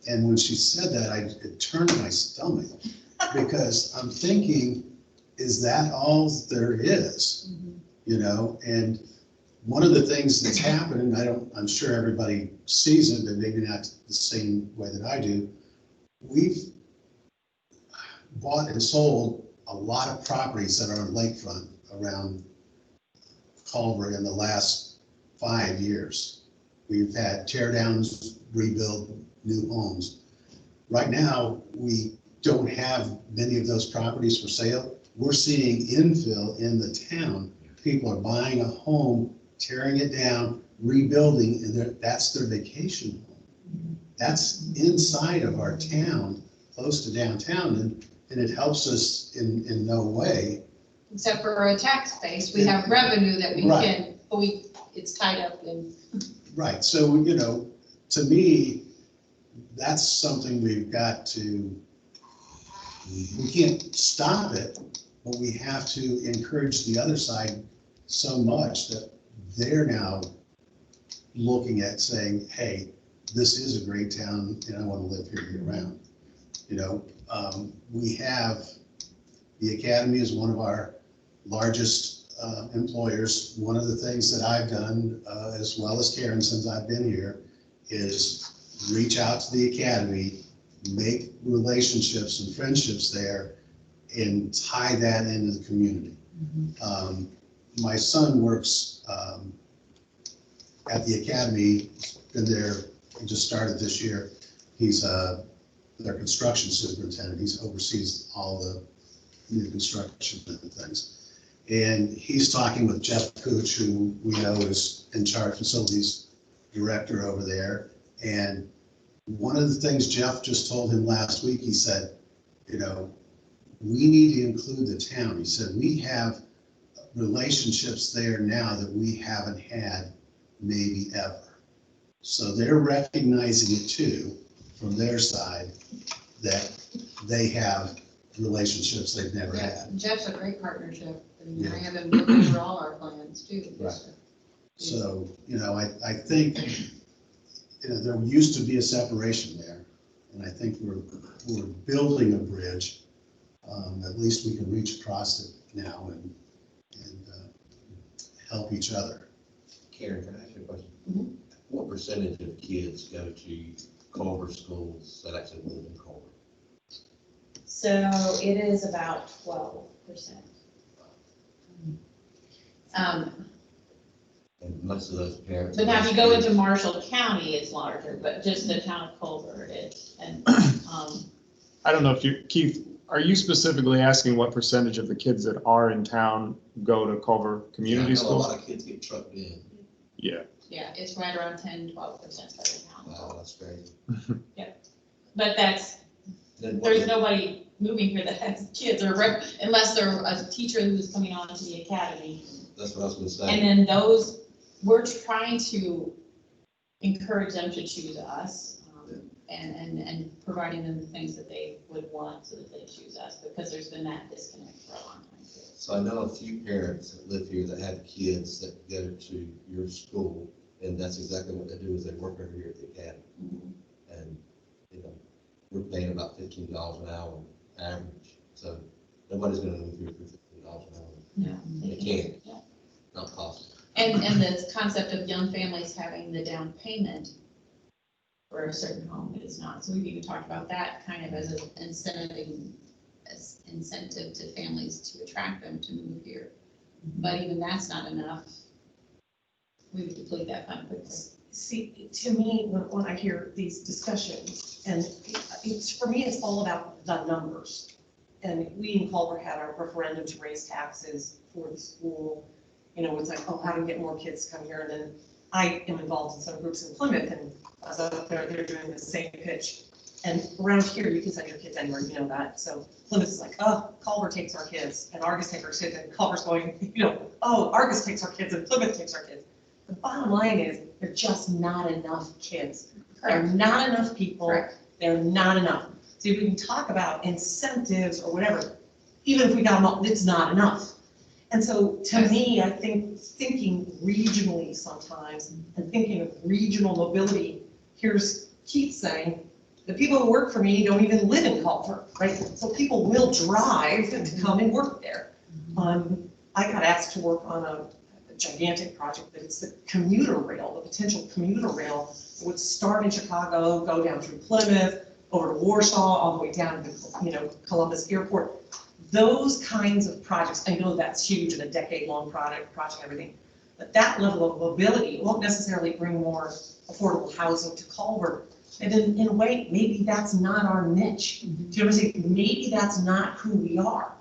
And when she said that, it turned my stomach, because I'm thinking, is that all there is? You know, and one of the things that's happened, and I'm sure everybody sees it, but maybe not the same way that I do, we've bought and sold a lot of properties that are on lakefront around Culver in the last 5 years. We've had tear downs, rebuild, new homes. Right now, we don't have many of those properties for sale. We're seeing infill in the town. People are buying a home, tearing it down, rebuilding, and that's their vacation home. That's inside of our town, close to downtown, and it helps us in no way. Except for a tax base, we have revenue that we can, but it's tied up in. Right, so, you know, to me, that's something we've got to, we can't stop it, but we have to encourage the other side so much that they're now looking at saying, hey, this is a great town and I want to live here year round. You know, we have, the Academy is one of our largest employers. One of the things that I've done, as well as Karen since I've been here, is reach out to the Academy, make relationships and friendships there, and tie that into the community. My son works at the Academy, been there, he just started this year. He's their construction superintendent. He oversees all the new construction and things. And he's talking with Jeff Cooch, who we know is in charge facilities director over there. And one of the things Jeff just told him last week, he said, you know, we need to include the town. He said, we have relationships there now that we haven't had maybe ever. So they're recognizing it too, from their side, that they have relationships they've never had. Jeff's a great partnership, and Yeah. I have him looking for all our plans too. Right. So, you know, I think, you know, there used to be a separation there, and I think we're building a bridge. At least we can reach across it now and help each other. Karen, can I ask you a question? What percentage of kids go to Culver schools that actually live in Culver? So it is about 12%. And most of those parents. But now if you go into Marshall County, it's larger, but just the town of Culver is, and, I don't know if you, Keith, are you specifically asking what percentage of the kids that are in town go to Culver Community A School? lot of kids get trucked in. Yeah. yeah, it's right around 10, 12% by the town. Wow, that's crazy. But that's, Then what there's is- nobody moving here that has kids, or unless they're a teacher who's coming on to the academy. That's what I was gonna say. And then those, we're trying to encourage them to choose us, and providing them the things that they would want so that they choose us, because there's been that disconnect for a long time too. So I know a few parents that live here that have kids that go to your school, and that's exactly what they do, is they work over here at the academy. And, you know, we're paying about $15 an hour average, so nobody's gonna move here for $15 an hour. No. They can't, not possible. And the concept of young families having the down payment for a certain home is not. So we've even talked about that kind of as an incentive to families to attract them to move here. But even that's not enough. We would deplete that fund quickly. See, to me, when I hear these discussions, and it's, for me, it's all about the numbers. And we in Culver had our referendum to raise taxes for the school. You know, it's like, oh, how do we get more kids to come here? And then I am involved in some groups in Plymouth, and I was up there, they're doing the same pitch. And around here, you can send your kids anywhere, you know that. So Plymouth is like, oh, Culver takes our kids, and Argus takes our kids, and Culver's going, you know, oh, Argus takes our kids, and Plymouth takes our kids. The bottom line is, there are just not enough kids. There are not enough people. Correct. They're not enough. So if we can talk about incentives or whatever, even if we got them all, it's not enough. And so to me, I think thinking regionally sometimes and thinking of regional mobility, here's Keith saying, the people who work for me don't even live in Culver, right? So people will drive to come and work there. I got asked to work on a gigantic project, but it's the commuter rail, the potential commuter rail would start in Chicago, go down through Plymouth, over to Warsaw, all the way down to, you know, Columbus Airport. Those kinds of projects, I know that's huge and a decade-long project, everything, but that level of mobility won't necessarily bring more affordable housing to Culver. And in a way, maybe that's not our niche. Do you know what I'm saying? Maybe that's not who we are.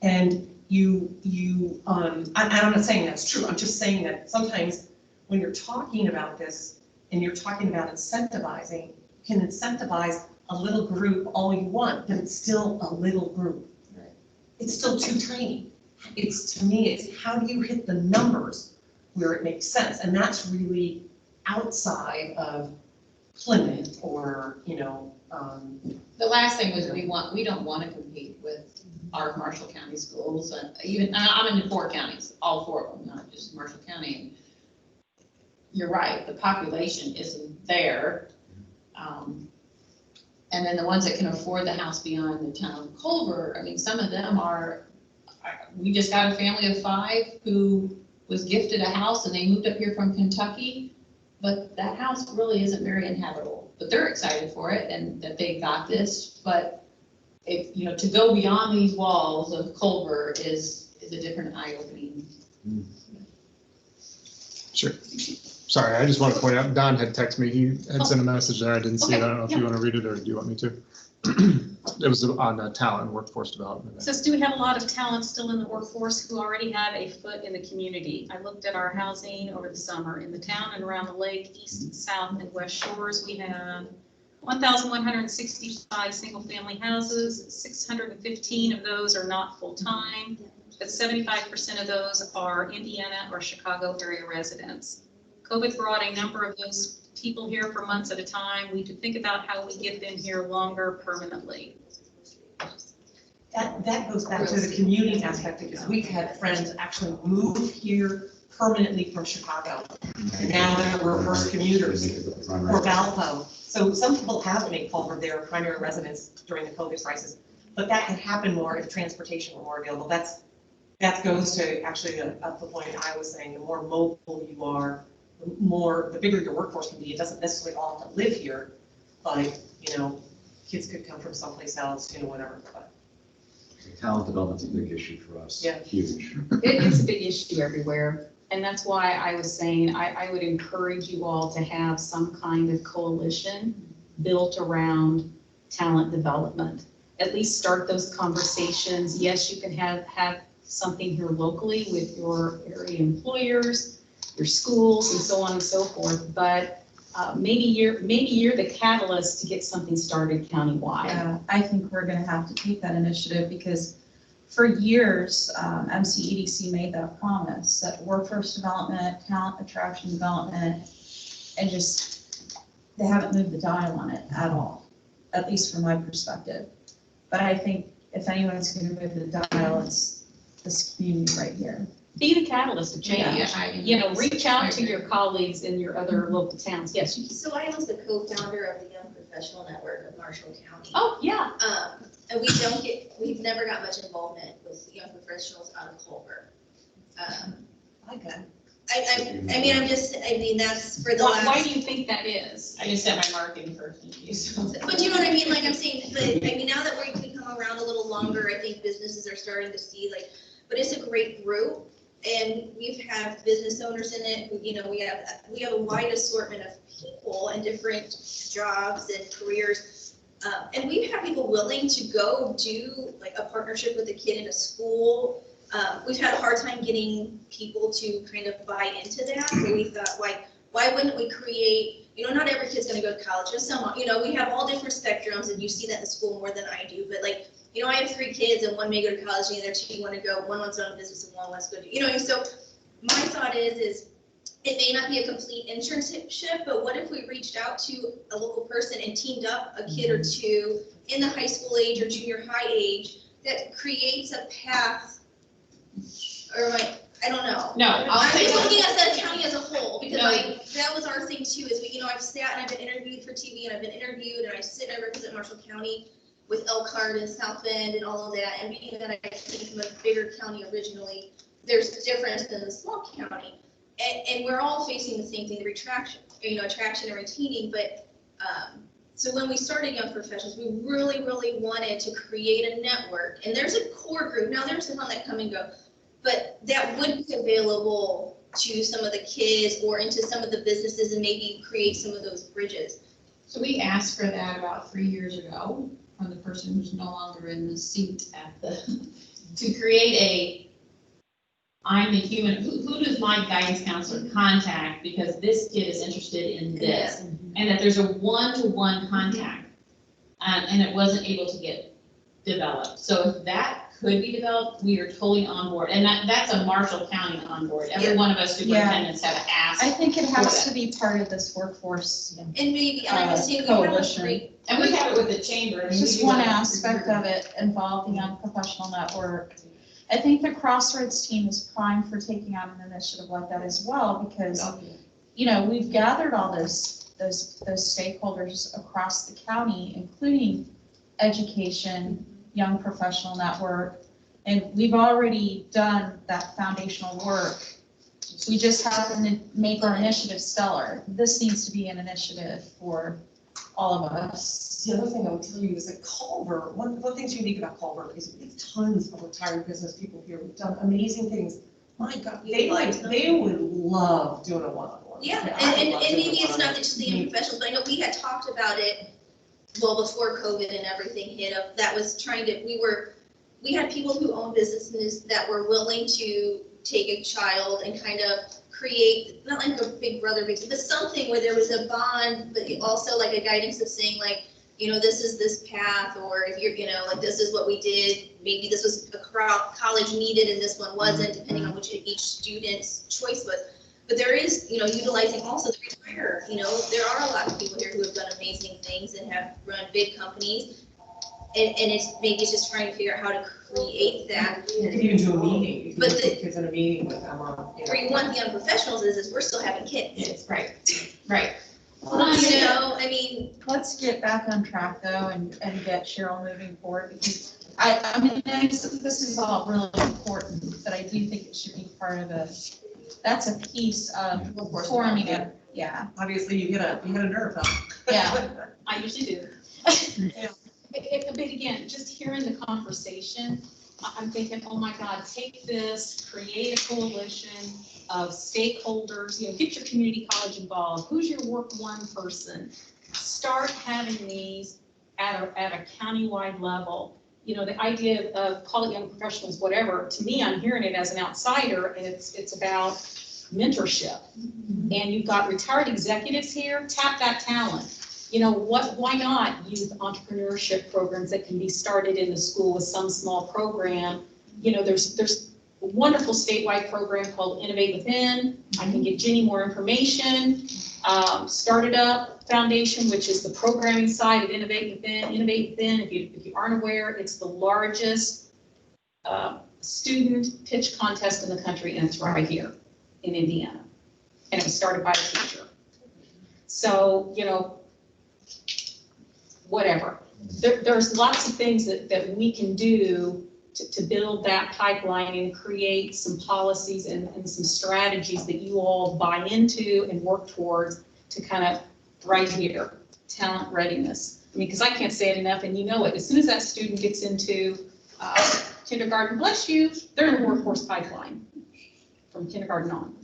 And I'm not saying that's true. I'm just saying that sometimes when you're talking about this and you're talking about incentivizing, you can incentivize a little group all you want, but it's still a little group. Right. It's still too tiny. To me, it's how do you hit the numbers where it makes sense? And that's really outside of Plymouth or, you know. The last thing was we don't want to compete with our Marshall County schools, and even, I'm in the 4 counties, all 4 of them, not just Marshall County. And you're right, the population isn't there. And then the ones that can afford the house beyond the town of Culver, I mean, some of them we just got a family of 5 who was gifted a house and they moved up here from Kentucky, but that house really isn't very inhabitable. But they're excited for it and that they got this, but if, you know, to go beyond these walls of Culver is a different eye-opening. Sure. Sorry, I just want to point out, Don had texted me. He had sent a message there. I didn't see it. I don't know if you want to read it or do you want me to? It was on talent and workforce development. So do we have a lot of talent still in the workforce who already have a foot in the community? I looked at our housing over the summer in the town and around the lake, east, south, and west shores. We have 1,165 single-family houses. 615 of those are not full-time, but 75% of those are Indiana or Chicago area residents. COVID brought a number of those people here for months at a time. We need to think about how we get them here longer permanently. That goes back to the commuting aspect, because we've had friends actually move here permanently from Chicago. And now they're reverse commuters or Valpo. So some people have made Culver their primary residence during the COVID crisis, but that can happen more if transportation were more available. That goes to actually the point I was saying, the more mobile you are, the bigger your workforce can be. It doesn't necessarily all have to live here, but, kids could come from someplace else, whatever. But Talent development's a big issue for us. Yeah. Huge. It's a big issue everywhere. And that's why I was saying, I would encourage you all to have some kind of coalition built around talent development. At least start those conversations. Yes, you can have something here locally with your area employers, your schools, and so on and so forth. But maybe you're the catalyst to get something started countywide. Yeah, I think we're going to have to take that initiative, because for years, MCEDC made that promise that workforce development, talent attraction development, and they haven't moved the dial on it at all, at least from my perspective. But I think if anyone's going to move the dial, it's this community right here. Be the catalyst of change. Yeah, Reach out to your colleagues in your other local towns. Yes, you can. So I was the co-founder of the Young Professional Network of Marshall County. Oh, yeah. And we've never got much involvement with young professionals out of Culver. That's for the last. Why do you think that is? I just said my marketing person. But you know what I mean? Like I'm saying, but now that we come around a little longer, I think businesses are starting to see but it's a great group. And we've had business owners in it who, we have a wide assortment of people and different jobs and careers. And we've had people willing to go do a partnership with a kid in a school. We've had a hard time getting people to kind of buy into that. So we thought, why wouldn't we create, not every kid's going to go to college. Just some, we have all different spectrums, and you see that in the school more than I do. But I have 3 kids, and one may go to college, and the other 2 want to go. One wants to own a business, and one wants to go to, So my thought is it may not be a complete internship, but what if we reached out to a local person and teamed up a kid or 2 in the high school age or junior high age that creates a path, or I don't know. No, I'm just looking at the county as a whole, because that was our thing too. Is I've sat and I've been interviewed for TV, and I've been interviewed, and I sit and I represent Marshall County with Elkhart and South Bend and all of that, and being that I came from a bigger county originally, there's a difference in the small county, and we're all facing the same thing, the retraction, attraction and retaining. But so when we started Young Professionals, we really, really wanted to create a network, and there's a core group. Now there's some that come and go, but that would be available to some of the kids or into some of the businesses, and maybe create some of those bridges. So we asked for that about 3 years ago from the person who's no longer in the seat to create I'm the human, who does my guidance counselor contact because this kid is interested in this? And that there's a one-to-one contact, and it wasn't able to get developed. So if that could be developed, we are totally on board. And that's a Marshall County on board. Every one of us superintendents have asked. I think it has to be part of this workforce. And maybe, coalition. And we have it with the chamber. It's just one aspect of it involved the Young Professional Network. I think the Crossroads team is primed for taking on an initiative like that as well, because, we've gathered all those stakeholders across the county, including education, Young Professional Network, and we've already done that foundational work. We just have to make our initiative stellar. This needs to be an initiative for all of us. The other thing I would tell you is that Culver, one of the things unique about Culver is we have tons of retired business people here. We've done amazing things. My God, they would love doing a one-on-one. Yeah, and maybe it's not just the young professionals, but I know we had talked about it well, before COVID and everything hit up, that was trying to, we had people who own businesses that were willing to take a child and kind of create, not like a big brother, but something where there was a bond, but also like a guidance of saying like, you know, this is this path, or if you're, you know, like this is what we did, maybe this was a college needed and this one wasn't, depending on which each student's choice was. But there is, you know, utilizing also the retire, you know, there are a lot of people here who have done amazing things and have run big companies. And it's just trying to figure out how to create that. You could even do a meeting, you could But put the- kids in a meeting with them Where you want the young professionals is we're still having kids. Yes, right. You know, I mean, Let's get back on track though and get Cheryl moving forward, because I mean, this is all really important, but I do think it should be part of that's a piece of forming it. Yeah, Obviously, you hit a nerve, huh? Yeah, I usually do. But again, just hearing the conversation, I'm thinking, oh my God, take this, create a coalition of stakeholders, you know, get your community college involved. Who's your work one person? Start having these at a countywide level. You know, the idea of call it young professionals, whatever, to me, I'm hearing it as an outsider, and it's about mentorship. And you've got retired executives here, tap that talent. You know, why not youth entrepreneurship programs that can be started in the school with some small program? You know, there's a wonderful statewide program called Innovate Within. I can give Jenny more information. Started Up Foundation, which is the programming side of Innovate Within. Innovate Within, if you aren't aware, it's the largest student pitch contest in the country, and it's right here in Indiana. And it was started by a teacher. So, you know, whatever. There's lots of things that we can do to build that pipeline and create some policies and some strategies that you all buy into and work towards to kind of right here, talent readiness. I mean, because I can't say it enough, and you know it. As soon as that student gets into kindergarten, bless you, they're in the workforce pipeline from kindergarten on.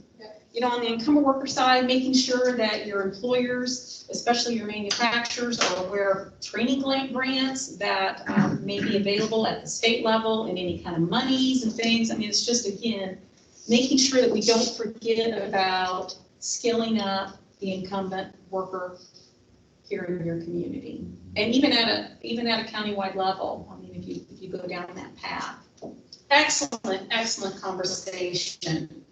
You know, on the incumbent worker side, making sure that your employers, especially your manufacturers, are aware of training grants that may be available at the state level and any kind of monies and things. I mean, it's just, again, making sure that we don't forget about skilling up the incumbent worker here in your community. And even at a countywide level, I mean, if you go down that path. Excellent conversation.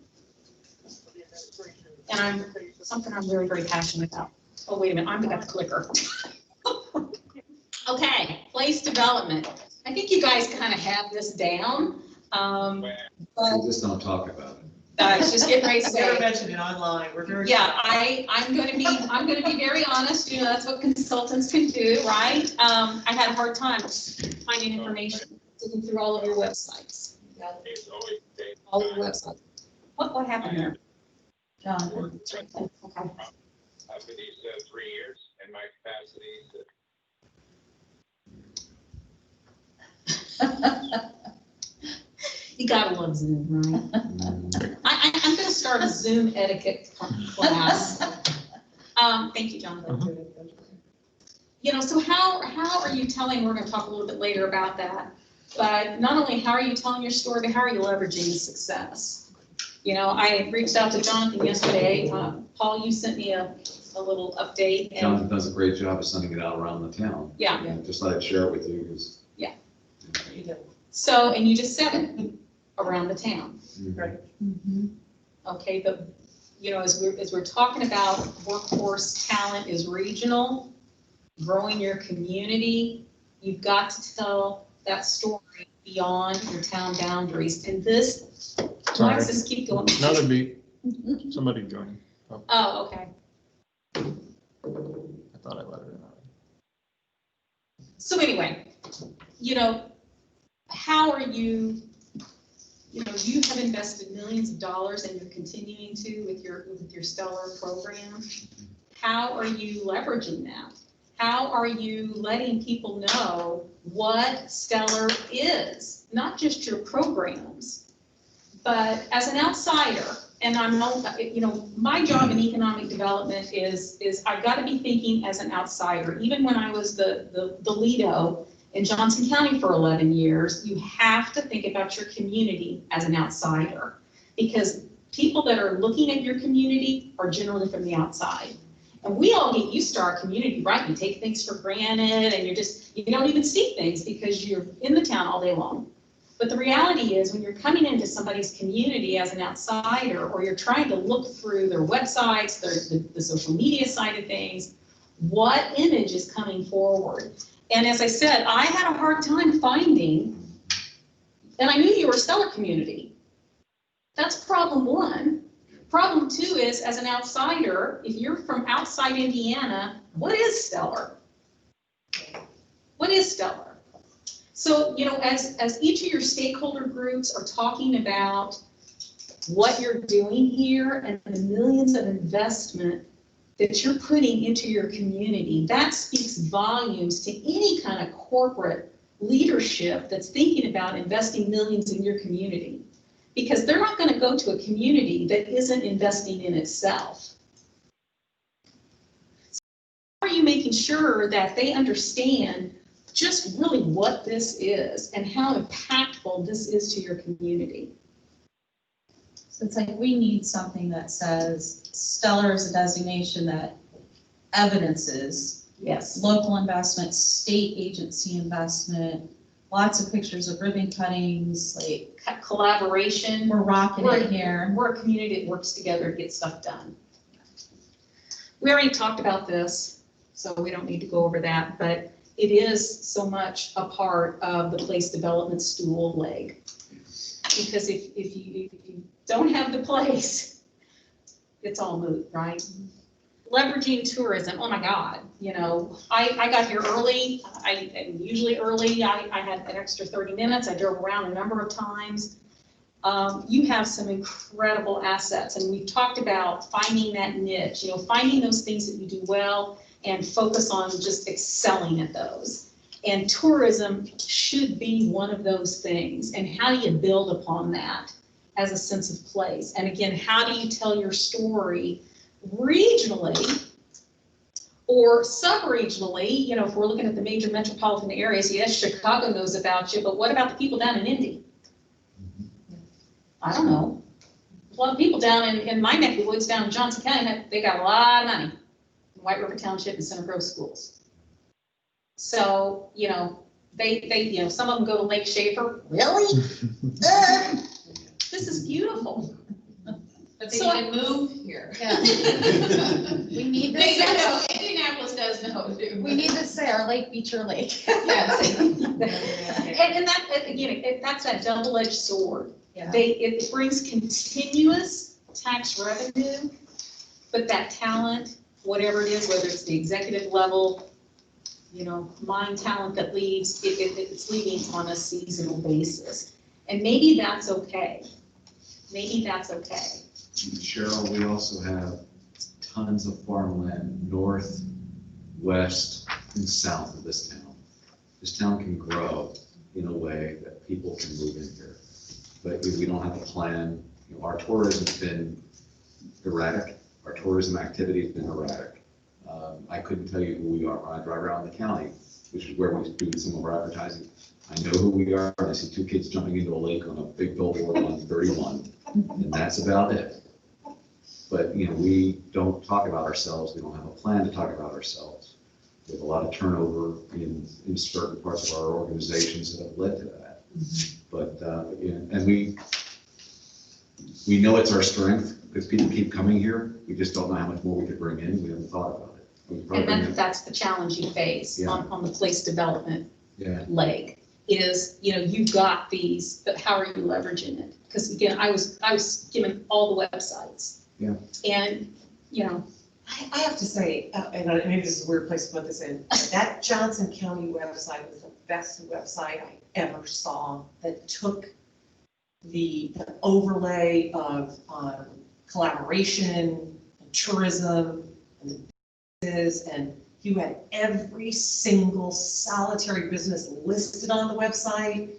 And something I'm very, very passionate about. Oh, wait a minute, I've got the clicker. Okay, place development. I think you guys kind of have this down. But We just don't talk about it. I was just getting ready to I never say. mentioned it online, we're very. Yeah, I'm gonna be very honest, you know, that's what consultants can do, right? I had a hard time finding information, looking through all of your websites. All of your websites. What happened there? John? Okay. I've been these 3 years in my capacity. You gotta love Zoom, right? I'm gonna start a Zoom etiquette class. Thank you, John. You know, so how are you telling, we're gonna talk a little bit later about that, but not only how are you telling your story, but how are you leveraging the success? You know, I reached out to Jonathan yesterday. Paul, you sent me a little update. And Jonathan does a great job of sending it out around the town. Yeah. Just thought I'd share it with you because. Yeah. So, and you just said it, around the town. Right. Okay, but, you know, as we're talking about workforce talent is regional, growing your community, you've got to tell that story beyond your town boundaries. And this, Alexis, keep going. Another beat. Somebody joining. Oh, okay. I thought I let her in. So anyway, you know, how are you, you know, you have invested millions of dollars and you're continuing to with your stellar program. How are you leveraging that? How are you letting people know what Stellar is? Not just your programs, but as an outsider, and I'm not, you know, my job in economic development is I've got to be thinking as an outsider. Even when I was the Lido in Johnson County for 11 years, you have to think about your community as an outsider, because people that are looking at your community are generally from the outside. And we all get used to our community, right? You take things for granted and you don't even see things because you're in the town all day long. But the reality is when you're coming into somebody's community as an outsider, or you're trying to look through their websites, the social media side of things, what image is coming forward? And as I said, I had a hard time finding, and I knew you were a stellar community. That's problem one. Problem two is, as an outsider, if you're from outside Indiana, what is stellar? What is stellar? So, you know, as each of your stakeholder groups are talking about what you're doing here and the millions of investment that you're putting into your community, that speaks volumes to any kind of corporate leadership that's thinking about investing millions in your community. Because they're not going to go to a community that isn't investing in itself. So how are you making sure that they understand just really what this is and how impactful this is to your community? So it's like we need something that says stellar is a designation that evidences yes, local investment, state agency investment, lots of pictures of ribbon cuttings, like collaboration. we're rocking it here. We're a community that works together to get stuff done. We already talked about this, so we don't need to go over that, but it is so much a part of the place development stool leg. Because if you don't have the place, it's all moot, right? Leveraging tourism, oh my God, you know, I got here early, I'm usually early, I had an extra 30 minutes, I drove around a number of times. You have some incredible assets, and we've talked about finding that niche, you know, finding those things that you do well and focus on just excelling at those. And tourism should be one of those things. And how do you build upon that as a sense of place? And again, how do you tell your story regionally or sub-regionally? You know, if we're looking at the major metropolitan areas, yes, Chicago knows about you, but what about the people down in Indy? I don't know. A lot of people down in my neck of the woods, down in Johnson County, they got a lot of money in White River Township and Center Grove schools. So, you know, you know, some of them go to Lake Schaefer. Really? This is beautiful. But they need to move here. Yeah. We need this. They know, Indianapolis does know too. We need to say our lake beats your lake. Yes. and that, again, that's that double-edged sword. Yeah. It brings continuous tax revenue, but that talent, whatever it is, whether it's the executive level, you know, mind talent that leaves, it's leaving on a seasonal basis. And maybe that's okay. Maybe that's okay. Cheryl, we also have tons of farmland north, west, and south of this town. This town can grow in a way that people can move in here. But if we don't have a plan, you know, our tourism's been erratic. Our tourism activity has been erratic. I couldn't tell you who we are when I drive around the county, which is where we do some of our advertising. I know who we are. I see two kids jumping into a lake on a big billboard on 31, and that's about it. But, you know, we don't talk about ourselves. We don't have a plan to talk about ourselves. We have a lot of turnover in certain parts of our organizations that have led to that. But, you know, and we know it's our strength because people keep coming here. We just don't know how much more we could bring in. We haven't thought about it. And that's the challenge you face on the place development leg is, you know, you've got these, but how are you leveraging it? Because again, I was given all the websites. Yeah. And, you know, I have to say, and maybe this is a weird place to put this in, that Johnson County website was the best website I ever saw that took the overlay of collaboration and tourism and the business, and you had every single solitary business listed on the website.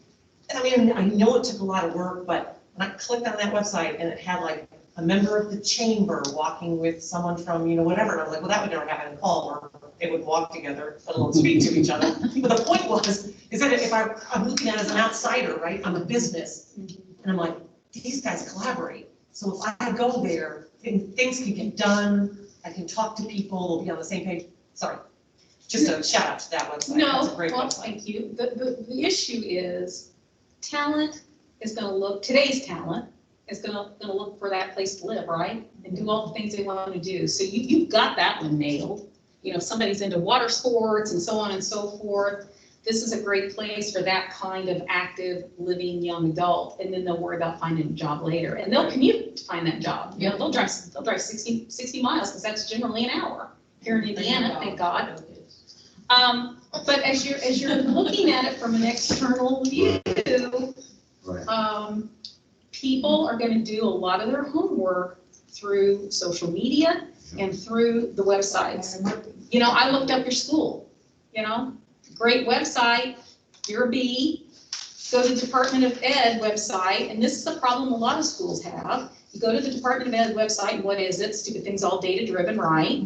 And I mean, I know it took a lot of work, but when I clicked on that website and it had like a member of the chamber walking with someone from, whatever, and I was like, well, that would never happen in Culver. They would walk together, let alone speak to each other. But the point is that if I'm looking at it as an outsider, right, I'm a business, and I'm like, these guys collaborate. So if I go there, things can get done, I can talk to people, we'll be on the same page. Sorry, just a shout out to that website. That's a great well, website. thank you. The issue is talent is gonna look, today's talent is gonna look for that place to live, right? And do all the things they want to do. So you've got that one nailed. If somebody's into water sports and so on and so forth, this is a great place for that kind of active, living young adult, and then they'll worry about finding a job later. And they'll commute to find that job. They'll drive 60 miles, because that's generally an hour here in Indiana, thank God. But as you're looking at it from an external view, people are going to do a lot of their homework through social media and through the websites. I looked up your school, great website, you're a B, go to the Department of Ed website, and this is a problem a lot of schools have. You go to the Department of Ed website, and what is it? Stupid things, all data driven, right?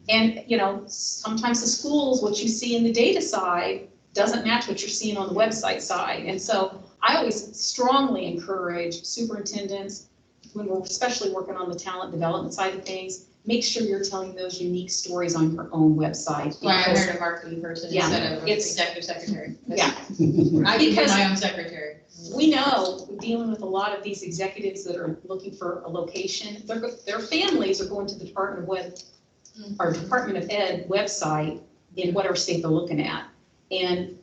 And, sometimes the schools, what you see in the data side doesn't match what you're seeing on the website side. And so I always strongly encourage superintendents, when we're especially working on the talent development side of things, make sure you're telling those unique stories on your own website. Why I hired a marketing person instead of an executive secretary. Yeah. I can be my own secretary. We know, dealing with a lot of these executives that are looking for a location, their families are going to the Department of Ed website in whatever state they're looking at. And,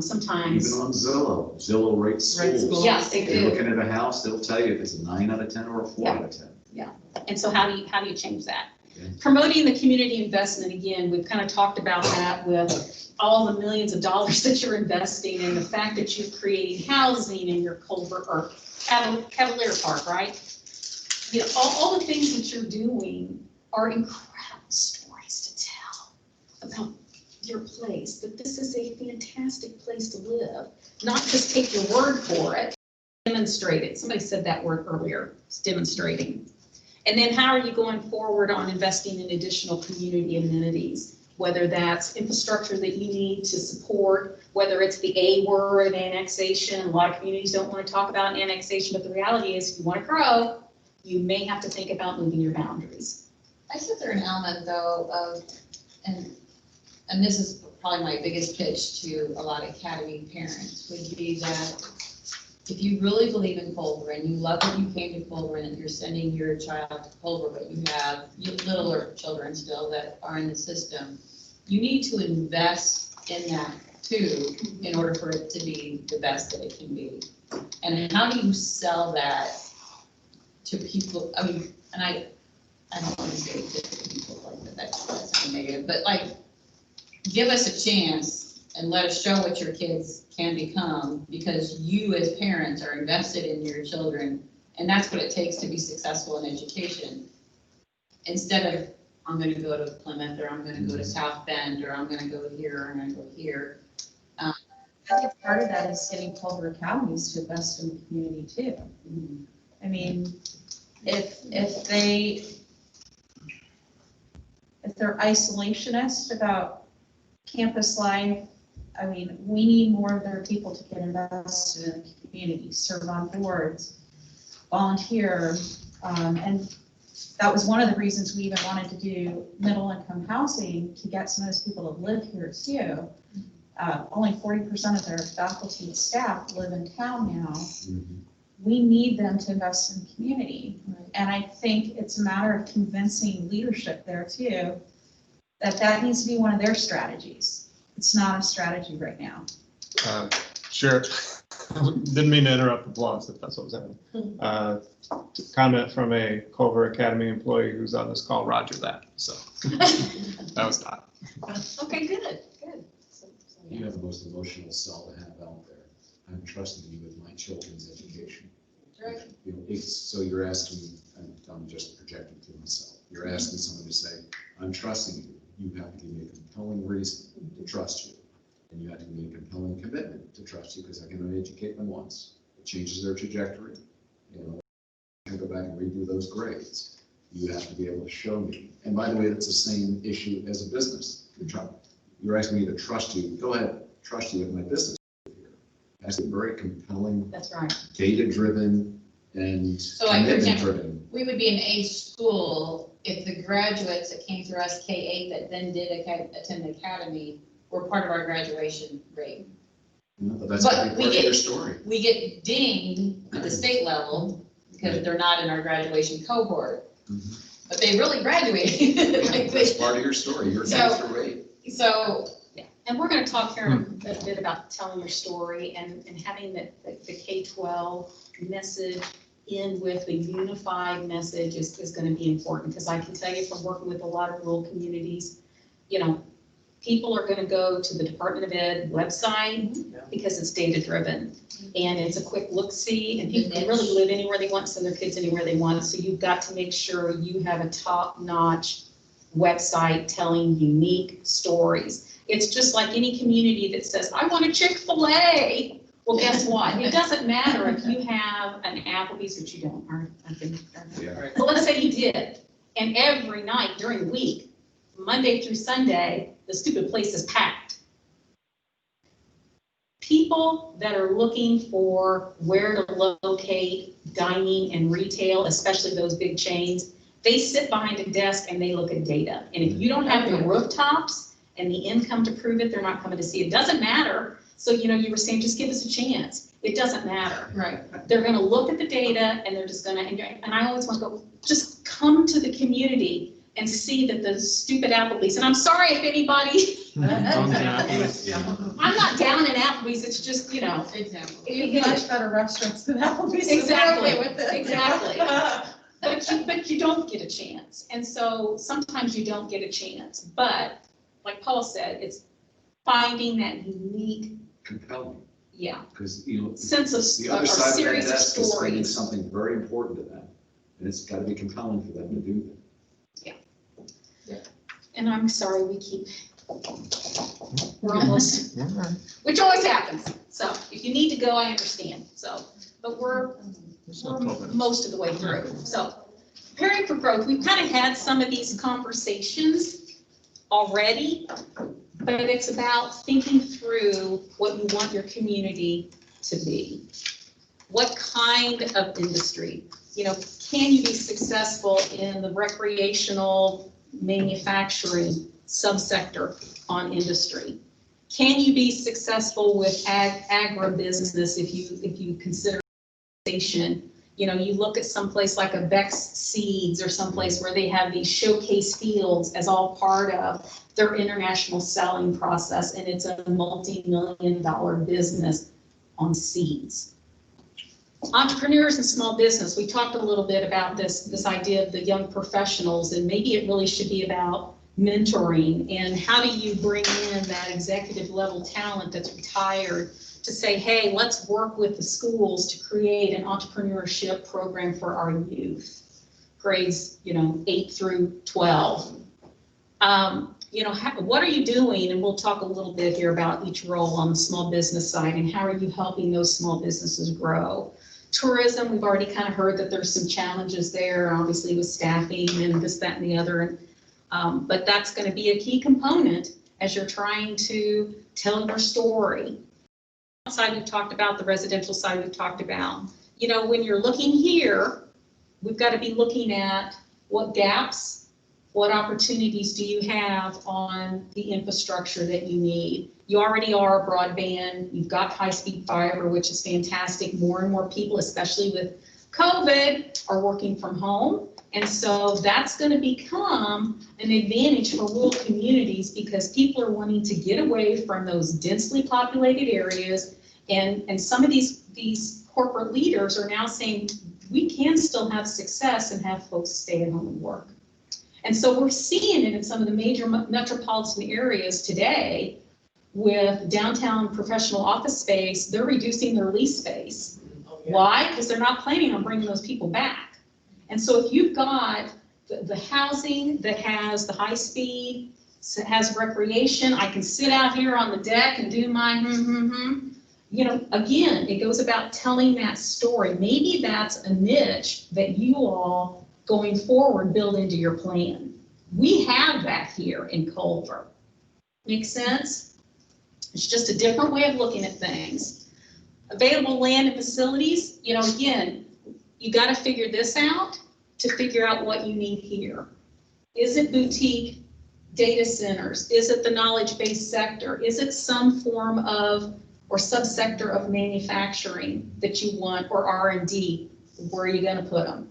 sometimes. Even on Zillow rates schools. Yes, they If you're do. looking at a house, they'll tell you if it's a 9 out of 10 or a 4 out of 10. Yeah, and so how do you change that? Okay. Promoting the community investment, again, we've kind of talked about that with all the millions of dollars that you're investing, and the fact that you've created housing in your Culver or Cavalier Park, right? All the things that you're doing are incredible stories to tell about your place, but this is a fantastic place to live. Not just take your word for it, demonstrate it. Somebody said that word earlier, it's demonstrating. And then how are you going forward on investing in additional community amenities, whether that's infrastructure that you need to support, whether it's the A word, annexation. A lot of communities don't want to talk about annexation, but the reality is if you want to grow, you may have to think about moving your boundaries. I think there's an element though of, and this is probably my biggest pitch to a lot of academy parents, would be that if you really believe in Culver and you love that you came to Culver and that you're sending your child to Culver, but you have littler children still that are in the system, you need to invest in that too in order for it to be the best that it can be. And how do you sell that to people? I mean, and I don't want to say to people like that, that's negative, but like, give us a chance and let us show what your kids can become, because you as parents are invested in your children, and that's what it takes to be successful in education. Instead of, I'm going to go to Plymouth, or I'm going to go to South Bend, or I'm going to go here, or I'm going to go here. I think part of that is getting Culver academies to invest in the community too. I mean, if they're isolationist about campus life, I mean, we need more of their people to get invested in the community, serve on boards, volunteer, and that was one of the reasons we even wanted to do middle income housing, to get some of those people to live here too. Only 40% of their faculty and staff live in town now. We need them to invest in the community. And I think it's a matter of convincing leadership there too, that needs to be one of their strategies. It's not a strategy right now. Sure. Didn't mean to interrupt applause if that's what was happening. Comment from a Culver Academy employee who's on this call, roger that, so. That was not. Okay, good. You have the most emotional sell to have out there. I'm trusting you with my children's education. Right. So you're asking, I'm just projecting to myself. You're asking someone to say, I'm trusting you. You have to give me a compelling reason to trust you. And you have to give me a compelling commitment to trust you, because I can only educate them once. It changes their trajectory. to go back and redo those grades. You have to be able to show me. And by the way, that's the same issue as a business. You're asking me to trust you. Go ahead, trust you with my business. That's very compelling, That's right. data-driven, and So like, for example, commitment-driven. we would be an A school if the graduates that came through us K-8 that then did attend the academy were part of our graduation grade. But that's But gotta be we part of get- your story. We get dinged at the state level because they're not in our graduation cohort, but they really graduated. Like That's they- part of your story, your So- K through 8. So, And we're going to talk here in a bit about telling your story and having the K-12 message in with a unified message is going to be important. Because I can tell you from working with a lot of rural communities, you know, people are going to go to the Department of Ed website because it's data driven. And it's a quick look-see, and people can really live anywhere they want, send their kids anywhere they want. So you've got to make sure you have a top-notch website telling unique stories. It's just like any community that says, I want a Chick-fil-A. Well, guess what? It doesn't matter if you have an Applebee's, which you don't, but let's say you did. And every night during the week, Monday through Sunday, the stupid place is packed. People that are looking for where to locate dining and retail, especially those big chains, they sit behind a desk and they look at data. And if you don't have the rooftops and the income to prove it, they're not coming to see it. Doesn't matter. So, you know, you were saying, just give us a chance. It doesn't matter. right. They're gonna look at the data and they're just gonna, and I always want to go, just come to the community and see that the stupid Applebee's, and I'm sorry if anybody, I'm not down in Applebee's, it's just, you know. Exactly. You have much better restaurants than Applebee's. Exactly, Okay with it. exactly. But you don't get a chance. And so sometimes you don't get a chance. But like Paul said, it's finding that unique, Compelling, yeah, because, sense of the or other side of that series of desk is thinking stories. something very important to them, and it's gotta be compelling for them to do that. And I'm sorry, we're almost, which always happens. So if you need to go, I understand. So, but we're most of the way through. So preparing for growth, we've kind of had some of these conversations already, but it's about thinking through what you want your community to be. What kind of industry? You know, can you be successful in the recreational manufacturing subsector on industry? Can you be successful with agribusiness if you consider station? You know, you look at someplace like a Beck's Seeds or someplace where they have these showcase fields as all part of their international selling process, and it's a multi-million-dollar business on seeds. Entrepreneurs and small business, we talked a little bit about this idea of the young professionals, and maybe it really should be about mentoring and how do you bring in that executive level talent that's retired to say, hey, let's work with the schools to create an entrepreneurship program for our youth, grades, 8 through 12. What are you doing? And we'll talk a little bit here about each role on the small business side and how are you helping those small businesses grow. Tourism, we've already kind of heard that there's some challenges there, obviously with staffing and this, that, and the other. But that's going to be a key component as you're trying to tell your story. Outside, we've talked about the residential side, we've talked about, when you're looking here, we've got to be looking at what gaps, what opportunities do you have on the infrastructure that you need? You already are broadband, you've got high-speed fiber, which is fantastic. More and more people, especially with COVID, are working from home. And so that's going to become an advantage for rural communities because people are wanting to get away from those densely populated areas. And some of these corporate leaders are now saying, we can still have success and have folks stay at home and work. And so we're seeing it in some of the major metropolitan areas today with downtown professional office space. They're reducing their lease space. Oh, yeah. Why? Because they're not planning on bringing those people back. And so if you've got the housing that has the high speed, has recreation, I can sit out here on the deck and do my you know, again, it goes about telling that story. Maybe that's a niche that you all going forward build into your plan. We have that here in Culver. Make sense? It's just a different way of looking at things. Available land and facilities, you know, again, you got to figure this out to figure out what you need here. Is it boutique data centers? Is it the knowledge-based sector? Is it some form of or subsector of manufacturing that you want, or R&D? Where are you going to put them?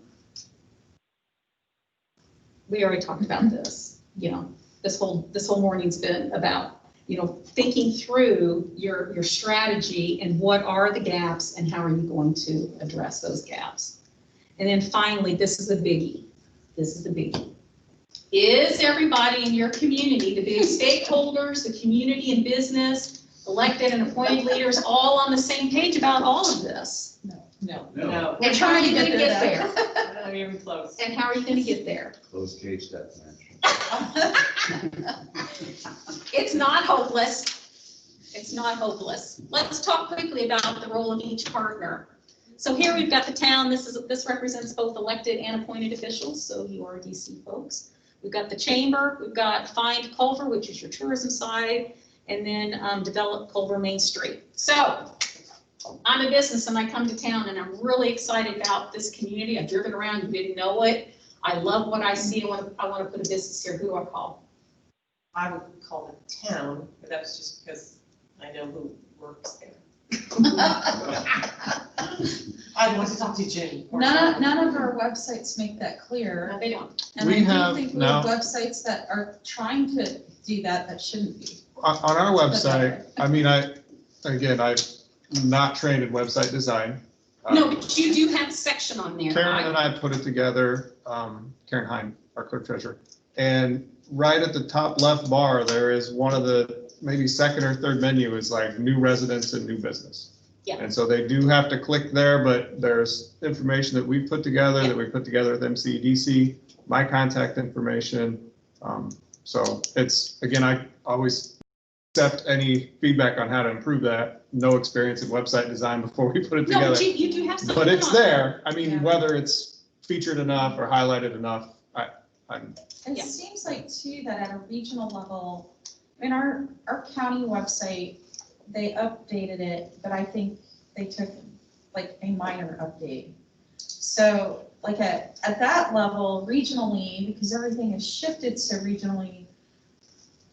We already talked about this. You know, this whole morning's been about, you know, thinking through your strategy and what are the gaps and how are you going to address those gaps. And then finally, this is the biggie. This is the biggie. Is everybody in your community, the big stakeholders, the community and business, elected and appointed leaders, all on the same page about all of this? No. And how are you going to get there? Not even close. And how are you going to get there? Closed cage deathmatch. It's not hopeless. It's not hopeless. Let's talk quickly about the role of each partner. So here we've got the town. This represents both elected and appointed officials, so you are DC folks. We've got the chamber. We've got Find Culver, which is your tourism side, and then Develop Culver Main Street. So I'm a business and I come to town and I'm really excited about this community. I've driven around, you didn't know it. I love what I see. I want to put a business here. Who do I call? I would call it town, but that's just because I know who works there. I'd like to talk to Jenny. None of our websites make that clear. No, they don't. And We I have do think we now- have websites that are trying to do that shouldn't be. On our website, I mean, I'm not trained in website design. No, but you do have a section on there. Karen and I put it together, Karen Heim, our clerk treasurer. And right at the top left bar, there is one of the maybe second or third menu is like new residents and new business. Yeah. And so they do have to click there, but there's information that we put together, that we put together with MCEDC, my contact information. So it's, again, I always accept any feedback on how to improve that. No experience in website design before we put it No, together. but you do have something. But it's on there. I mean, Yeah. whether it's featured enough or highlighted enough, It seems like too that at a regional level, I mean, our county website, they updated it, but I think they took like a minor update. So like at that level, regionally, because everything has shifted so regionally,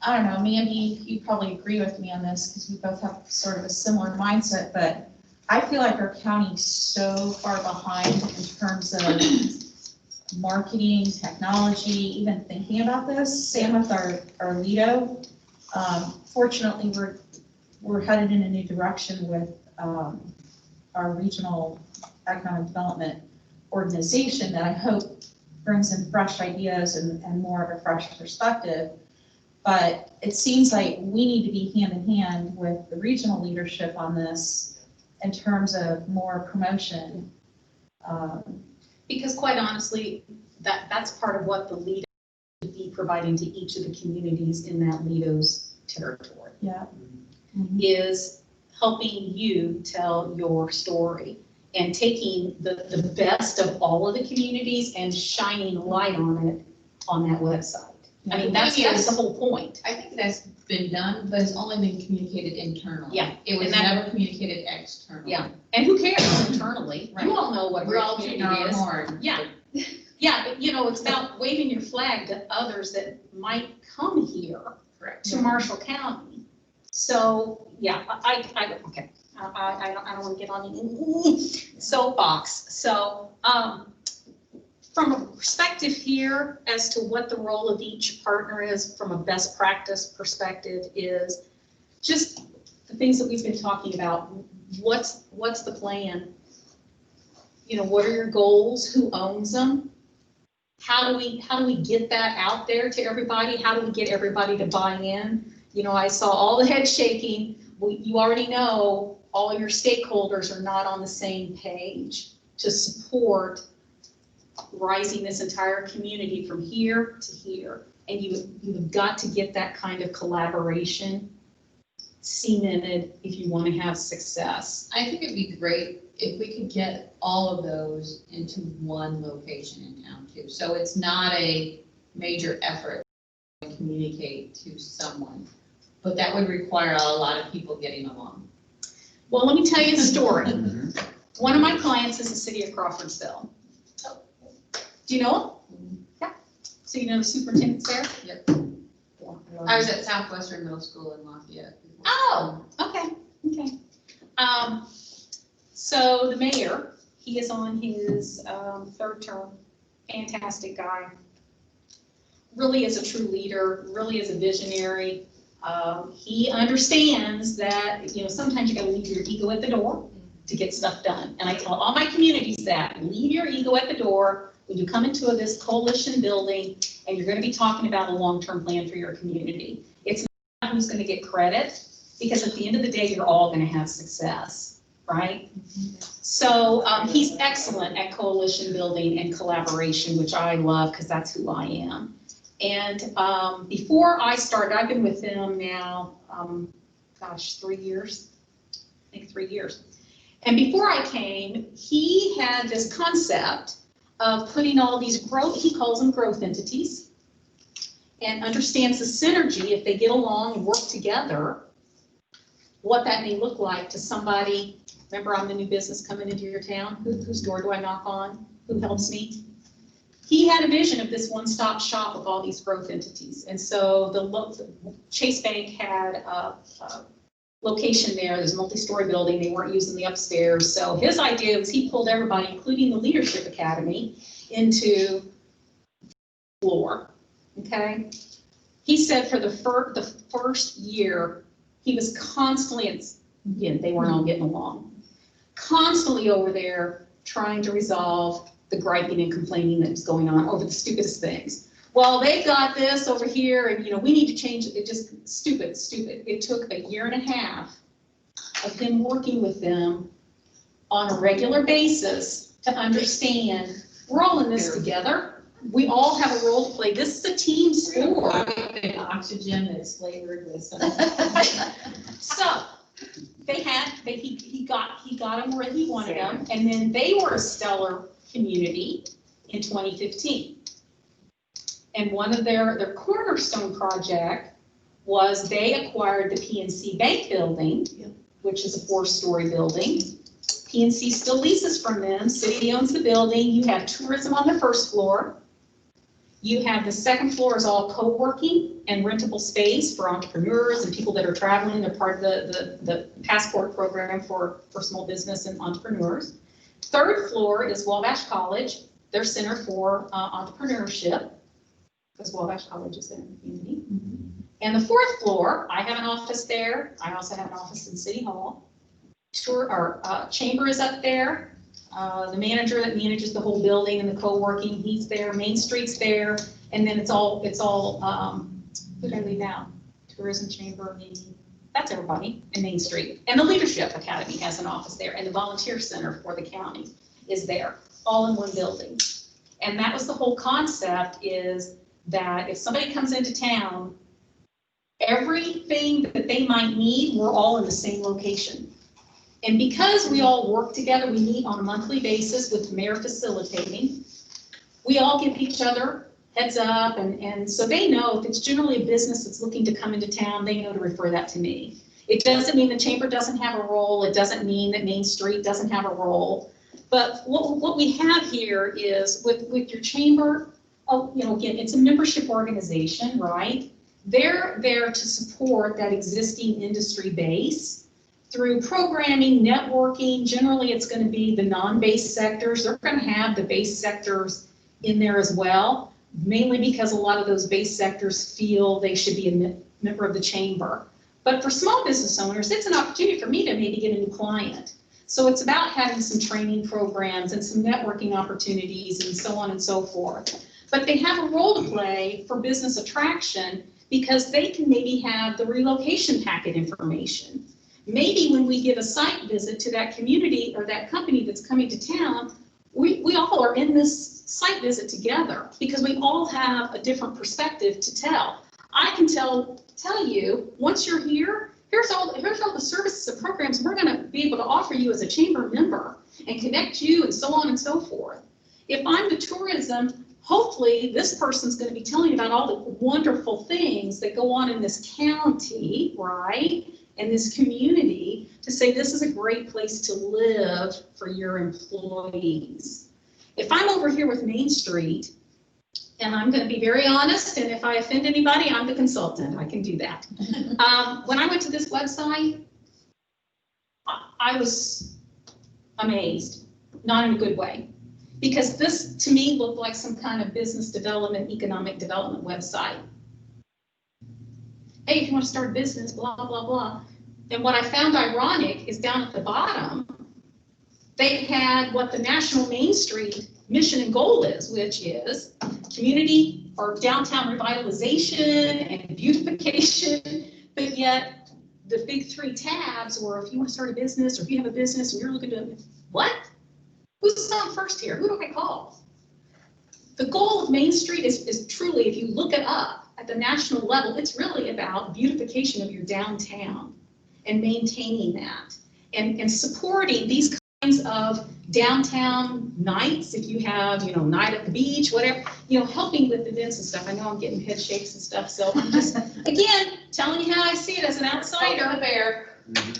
I don't know, Mandy, you probably agree with me on this because we both have sort of a similar mindset, but I feel like our county's so far behind in terms of marketing, technology, even thinking about this. Same with our Lido. Fortunately, we're headed in a new direction with our regional economic development organization that I hope brings in fresh ideas and more of a fresh perspective. But it seems like we need to be hand in hand with the regional leadership on this in terms of more promotion. Because quite honestly, that's part of what the leader should be providing to each of the communities in that Lido's territory. Yeah. Is helping you tell your story and taking the best of all of the communities and shining light on it on that website. I mean, that's the whole point. I think that's been done, but it's only been communicated internally. Yeah. It was And that- never communicated externally. Yeah, and who cares internally? Right. You all know what We're all community tooting our is. horn. Yeah, yeah, but you know, it's about waving your flag to others that might come here Correct. to Marshall County. So, yeah, okay, I don't want to get on the soapbox. So, from a perspective here as to what the role of each partner is from a best practice perspective is just the things that we've been talking about. What's the plan? You know, what are your goals? Who owns them? How do we get that out there to everybody? How do we get everybody to buy in? You know, I saw all the head shaking. You already know all your stakeholders are not on the same page to support rising this entire community from here to here. And you've got to get that kind of collaboration cemented if you want to have success. I think it'd be great if we could get all of those into one location in town too. So it's not a major effort to communicate to someone, but that would require a lot of people getting along. Well, let me tell you a story. One of my clients is the city of Crawfordsville. Do you know him? Yeah. So you know the superintendent's there? Yep. I was at Southwestern Middle School in Lafayette before. Oh, okay, okay. So the mayor, he is on his third term, fantastic guy. Really is a true leader, really is a visionary. He understands that, you know, sometimes you gotta leave your ego at the door to get stuff done. And I tell all my communities that, leave your ego at the door when you come into this coalition building and you're gonna be talking about a long-term plan for your community. It's not who's gonna get credit, because at the end of the day, you're all gonna have success, right? So he's excellent at coalition building and collaboration, which I love because that's who I am. And before I started, I've been with them now, 3 years, I think 3 years. And before I came, he had this concept of putting all these growth, he calls them growth entities, and understands the synergy if they get along and work together, what that may look like to somebody. Remember, I'm the new business coming into your town. Whose door do I knock on? Who helps me? He had a vision of this one-stop shop of all these growth entities. And so the Chase Bank had a location there. There's a multi-story building. They weren't using the upstairs. So his idea was he pulled everybody, including the Leadership Academy, into the floor. Okay? He said for the first year, he was constantly, again, they weren't all getting along, constantly over there trying to resolve the griping and complaining that was going on over the stupidest things. Well, they got this over here and, you know, we need to change it. It just stupid. It took 1.5 years of him working with them on a regular basis to understand we're all in this together. We all have a role to play. This is a team sport. Oxygen that's flavored with some. So he got them where he wanted them, and then they were a stellar community in 2015. And one of their cornerstone project was they acquired the PNC Bank building, which is a 4-story building. PNC still leases from them. City owns the building. You have tourism on the first floor. You have the second floor is all co-working and rentable space for entrepreneurs and people that are traveling. They're part of the passport program for small business and entrepreneurs. Third floor is Wabash College, their center for entrepreneurship, because Wabash College is in the community. And the fourth floor, I have an office there. I also have an office in City Hall. Our chamber is up there. The manager that manages the whole building and the co-working, he's there. Main Street's there, and then it's all. Who did I leave out? Tourism Chamber, maybe. That's everybody in Main Street. And the Leadership Academy has an office there, and the Volunteer Center for the county is there, all in one building. And that was the whole concept, is that if somebody comes into town, everything that they might need, we're all in the same location. And because we all work together, we meet on a monthly basis with the mayor facilitating. We all give each other heads up, and so they know if it's generally a business that's looking to come into town, they know to refer that to me. It doesn't mean the chamber doesn't have a role. It doesn't mean that Main Street doesn't have a role. But what we have here is with your chamber, again, it's a membership organization, right? They're there to support that existing industry base through programming, networking. Generally, it's going to be the non-base sectors. They're going to have the base sectors in there as well, mainly because a lot of those base sectors feel they should be a member of the chamber. But for small business owners, it's an opportunity for me to maybe get a new client. So it's about having some training programs and some networking opportunities and so on and so forth. But they have a role to play for business attraction because they can maybe have the relocation packet information. Maybe when we give a site visit to that community or that company that's coming to town, we all are in this site visit together because we all have a different perspective to tell. I can tell you, once you're here, here's all the services and programs we're gonna be able to offer you as a chamber member and connect you and so on and so forth. If I'm the tourism, hopefully this person's gonna be telling you about all the wonderful things that go on in this county, right? And this community to say this is a great place to live for your employees. If I'm over here with Main Street, and I'm going to be very honest, and if I offend anybody, I'm the consultant. I can do that. When I went to this website, I was amazed, not in a good way, because this to me looked like some kind of business development, economic development website. Hey, if you want to start a business, blah, blah, blah. And what I found ironic is down at the bottom, they had what the National Main Street mission and goal is, which is community or downtown revitalization and beautification, but yet the big 3 tabs were if you want to start a business or if you have a business and you're looking to, what? Who's on first here? Who do I call? The goal of Main Street is truly, if you look it up at the national level, it's really about beautification of your downtown and maintaining that and supporting these kinds of downtown nights. If you have, night at the beach, whatever, helping with events and stuff. I know I'm getting head shakes and stuff. So I'm just, again, telling you how I see it as an outsider.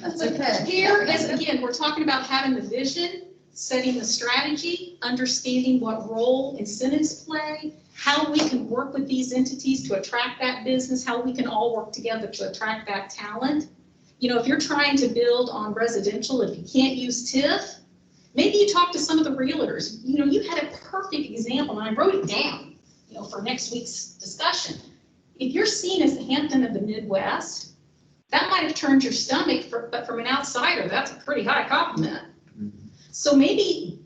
That's okay. Here is, again, we're talking about having the vision, setting the strategy, understanding what role incentives play, how we can work with these entities to attract that business, how we can all work together to attract that talent. If you're trying to build on residential, if you can't use TIF, maybe you talk to some of the realtors. You had a perfect example, and I wrote it down, for next week's discussion. If you're seen as the Hampton of the Midwest, that might have turned your stomach, but from an outsider, that's a pretty high compliment. So maybe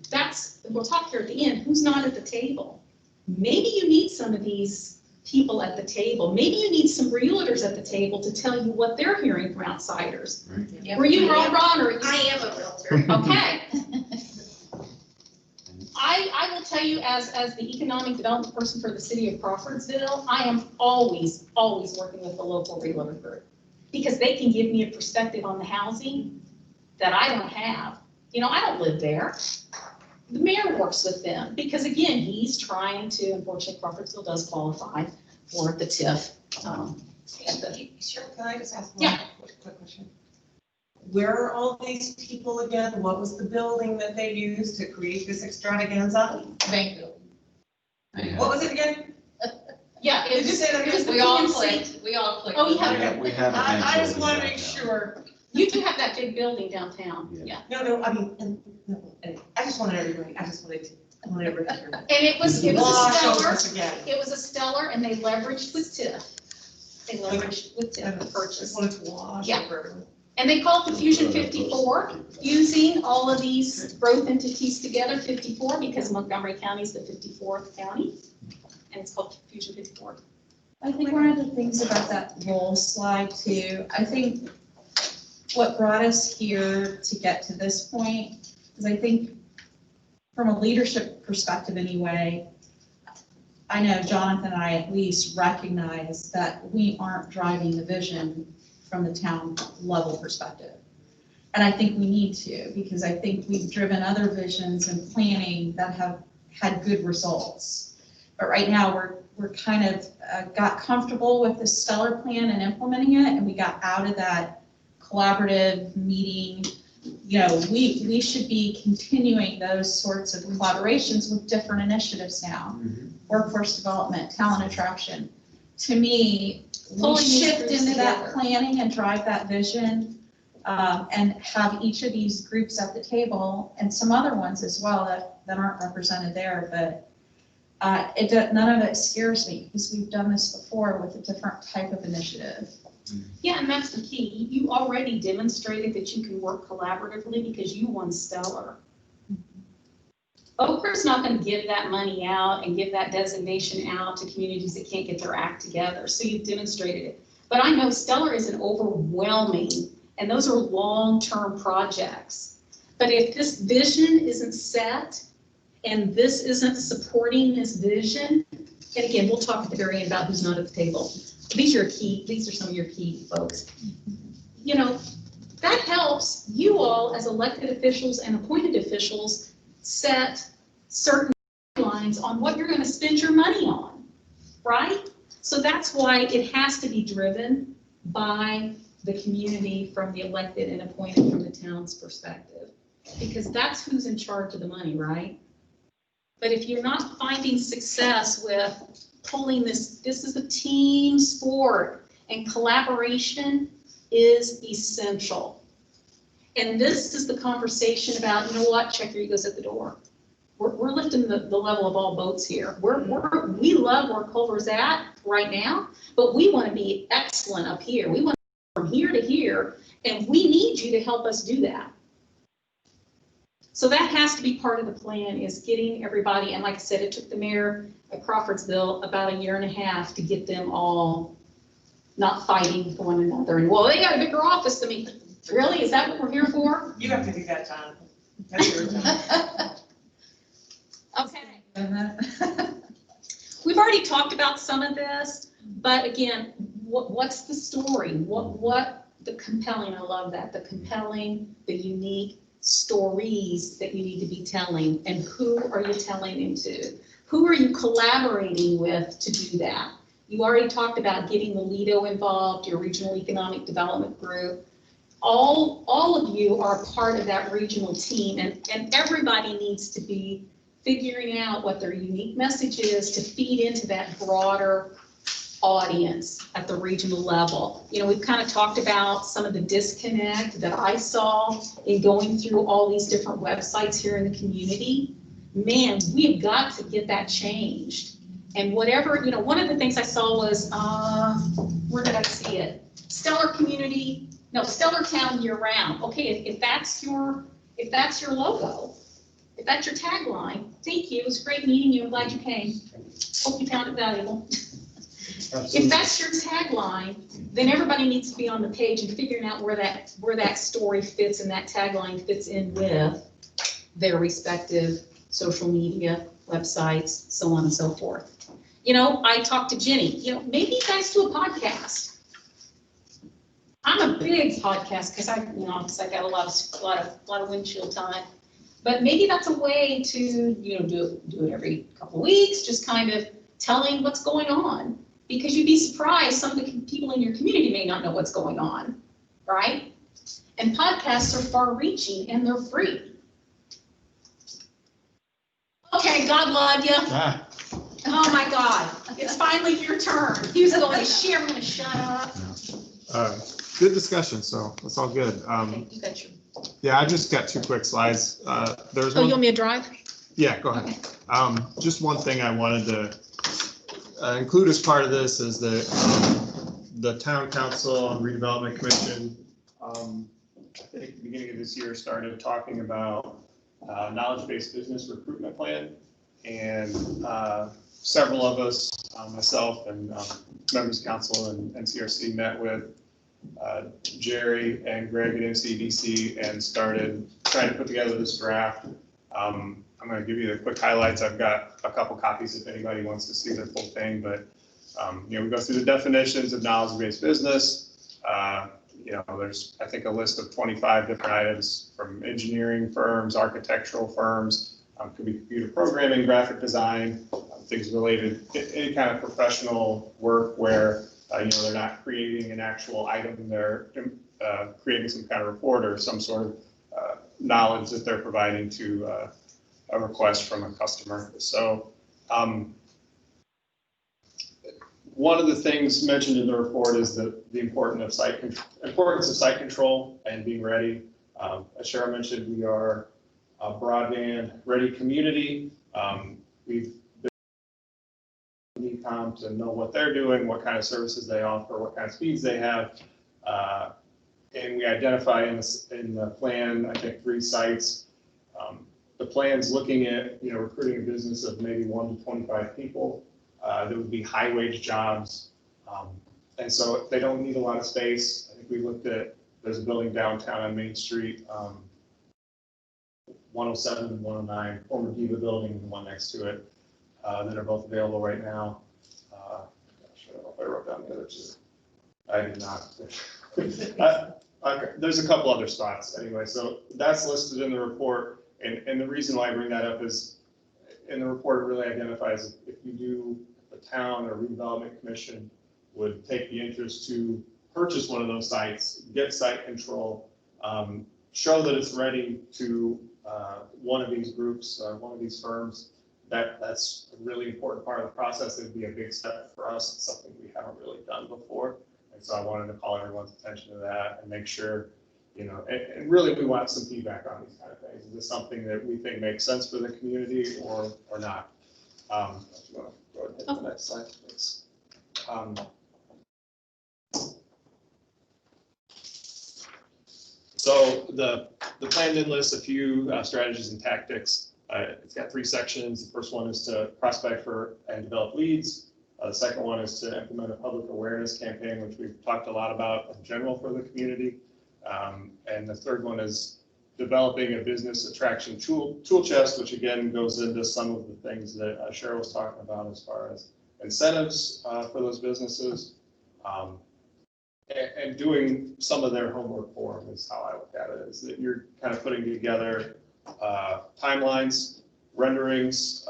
we'll talk here at the end, who's not at the table? Maybe you need some of these people at the table. Maybe you need some realtors at the table to tell you what they're hearing from outsiders. Right. Yep. Were you wrong, Ron? I am a realtor. Okay. I will tell you as the economic development person for the city of Crawfordsville, I am always working with the local realtor group because they can give me a perspective on the housing that I don't have. I don't live there. The mayor works with them because, again, he's trying to, unfortunately, Crawfordsville does qualify for the TIF. Sure, can I just ask one quick question? Where are all these people again? What was the building that they used to create this extravaganza? Bank building. What was it again? Yeah, Did you say that? It was we all clicked. Oh, you have it. We have a bank I just building want to downtown. make sure. You do have that big building downtown. Yeah. No, I mean, I just wanted everybody to hear that. And it was a Wash over stellar. us again. It was a stellar, and they leveraged with TIF. They leveraged with TIF, the purchase. Just wanted to wash over everyone. And they call it the Fusion 54, using all of these growth entities together, 54, because Montgomery County is the 54th county, and it's called Fusion 54. I think one of the things about that role slide too, I think what brought us here to get to this point is I think from a leadership perspective anyway, I know Jonathan and I at least recognize that we aren't driving the vision from the town level perspective. And I think we need to, because I think we've driven other visions and planning that have had good results. But right now we're kind of got comfortable with the stellar plan and implementing it, and we got out of that collaborative meeting. We should be continuing those sorts of collaborations with different initiatives now. Workforce development, talent attraction. To me, we shift into that planning and drive that vision, and have each of these groups at the table and some other ones as well that aren't represented there. But none of it scares me because we've done this before with a different type of initiative. Yeah, and that's the key. You already demonstrated that you can work collaboratively because you won stellar. Okra's not going to give that money out and give that designation out to communities that can't get their act together. So you've demonstrated it. But I know stellar is an overwhelming, and those are long-term projects. But if this vision isn't set and this isn't supporting this vision, and again, we'll talk at the very end about who's not at the table. These are some of your key folks. you know, that helps you all as elected officials and appointed officials set certain guidelines on what you're going to spend your money on, right? So that's why it has to be driven by the community from the elected and appointed from the town's perspective, because that's who's in charge of the money, right? But if you're not finding success with pulling this is a team sport, and collaboration is essential. And this is the conversation about, you know what, check your egos at the door. We're lifting the level of all boats here. We love where Culver's at right now, but we want to be excellent up here. We want to go from here to here, and we need you to help us do that. So that has to be part of the plan, is getting everybody, and like I said, it took the mayor of Crawfordsville about 1.5 years to get them all not fighting for one another. And, well, they got a bigger office than me. Really? Is that what we're here for? You have to do that, Jonathan. That's your job. Okay. We've already talked about some of this, but again, what's the story? What the compelling, I love that, the compelling, the unique stories that you need to be telling, and who are you telling them to? Who are you collaborating with to do that? You already talked about getting the LEDO involved, your regional economic development group. All of you are part of that regional team, and everybody needs to be figuring out what their unique message is to feed into that broader audience at the regional level. You know, we've kind of talked about some of the disconnect that I saw in going through all these different websites here in the community. Man, we've got to get that changed. And whatever, you know, one of the things I saw was, where did I see it? Stellar Town year round. Okay, if that's your logo, if that's your tagline, thank you. It was great meeting you. I'm glad you came. Hope you found it valuable. If that's your tagline, then everybody needs to be on the page and figuring out where that story fits and that tagline fits in with their respective social media, websites, so on and so forth. You know, I talked to Jenny, you know, maybe you guys do a podcast. I'm a big podcast because I got a lot of windshield time. But maybe that's a way to, you know, do it every couple of weeks, just kind of telling what's going on. Because you'd be surprised, some of the people in your community may not know what's going on, right? And podcasts are far-reaching and they're free. Okay, God love you. Ah. Oh my God, it's finally your turn. He was going to share, I'm going to shut up. Good discussion, so that's all good. Okay, you got your. Yeah, I just got 2 quick slides. There's Oh, one. you want me to drive? Yeah, go ahead. Okay. Just one thing I wanted to include as part of this is the Town Council and Redevelopment Commission, I think at the beginning of this year, started talking about knowledge-based business recruitment plan. And several of us, myself and members of council and NCRC, met with Jerry and Greg at NCDC and started trying to put together this draft. I'm going to give you the quick highlights. I've got a couple copies if anybody wants to see the full thing, but you know, we go through the definitions of knowledge-based business. You know, there's, I think, a list of 25 different items from engineering firms, architectural firms, could be computer programming, graphic design, things related to any kind of professional work where, you know, they're not creating an actual item, they're creating some kind of report or some sort of knowledge that they're providing to a request from a customer. So one of the things mentioned in the report is the importance of site control and being ready. As Cheryl mentioned, we are a broadband ready community. We've been to know what they're doing, what kind of services they offer, what kind of speeds they have. And we identify in the plan, I think, 3 sites. The plan's looking at, you know, recruiting a business of maybe 1 to 25 people. There would be high wage jobs. And so they don't need a lot of space. I think we looked at, there's a building downtown on Main Street, 107 and 109, former Diva building and the one next to it, that are both available right now. Gosh, I don't know if I wrote down the other 2. I did not. There's a couple other spots anyway, so that's listed in the report, and the reason why I bring that up is in the report, it really identifies if you do, the town or redevelopment commission would take the interest to purchase one of those sites, get site control, show that it's ready to one of these groups, one of these firms. That's a really important part of the process. It'd be a big step for us. It's something we haven't really done before. And so I wanted to call everyone's attention to that and make sure, and really we want some feedback on these kind of things. Is this something that we think makes sense for the community or not? If you want to go ahead and hit the next slide, please. So the plan then lists a few strategies and tactics. It's got 3 sections. The first one is to prospect for and develop leads. The second one is to implement a public awareness campaign, which we've talked a lot about in general for the community. And the third one is developing a business attraction tool chest, which again goes into some of the things that Cheryl was talking about as far as incentives for those businesses. And doing some of their homework for them is how I look at it, is that you're kind of putting together timelines, renderings,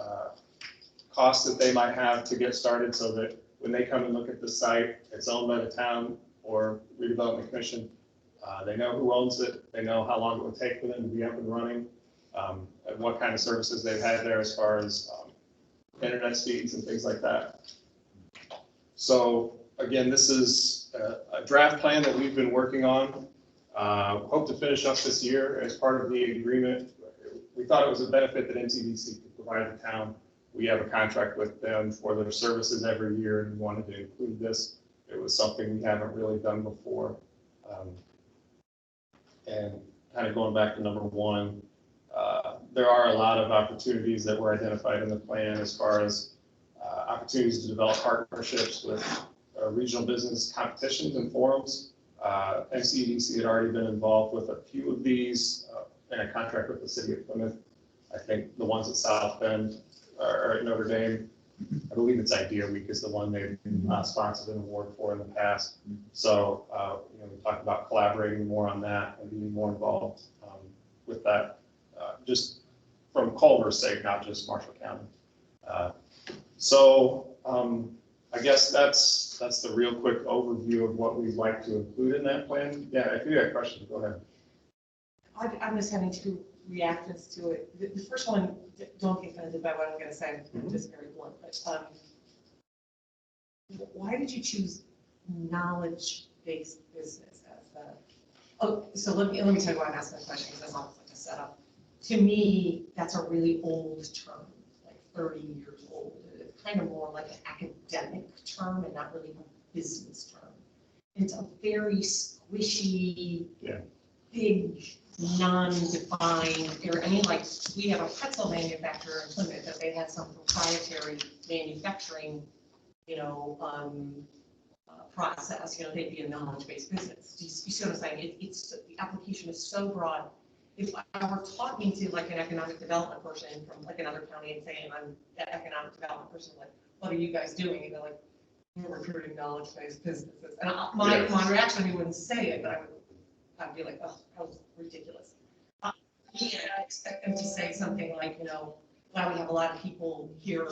costs that they might have to get started so that when they come and look at the site, it's owned by the town or redevelopment commission. They know who owns it. They know how long it would take for them to be up and running, and what kind of services they've had there as far as internet speeds and things like that. So again, this is a draft plan that we've been working on. Hope to finish up this year as part of the agreement. We thought it was a benefit that NCDC could provide the town. We have a contract with them for their services every year and we wanted to include this. It was something we haven't really done before. And kind of going back to number 1, there are a lot of opportunities that were identified in the plan as far as opportunities to develop partnerships with regional business competitions and forums. NCDC had already been involved with a few of these in a contract with the city of Plymouth. I think the ones at South Bend or at Notre Dame, I believe it's Idea Week is the one they've sponsored an award for in the past. So we talked about collaborating more on that and being more involved with that, just from Culver's sake, not just Marshall County. I guess that's the real quick overview of what we'd like to include in that plan. Yeah, if you have questions, go ahead. I'm just having 2 reactions to it. The first one, don't get offended by what I'm going to say. I'm just very blunt. But why did you choose knowledge-based business as the? Oh, so let me tell you why I'm asking the question, because that's almost like a setup. To me, that's a really old term, like 30 years old. It's kind of more like an academic term and not really a business term. It's a very squishy, big, non-defined area. I mean, like, we have a pretzel manufacturer in Plymouth that they had some proprietary manufacturing, process. They'd be a knowledge-based business. You see what I'm saying? It's the application is so broad. If I were talking to like an economic development person from like another county and saying I'm that economic development person, like, what are you guys doing? And they're like, we're recruiting knowledge-based businesses. And my reaction, I wouldn't say it, but I'd be like, oh, that was ridiculous. I expect them to say something like, wow, we have a lot of people here,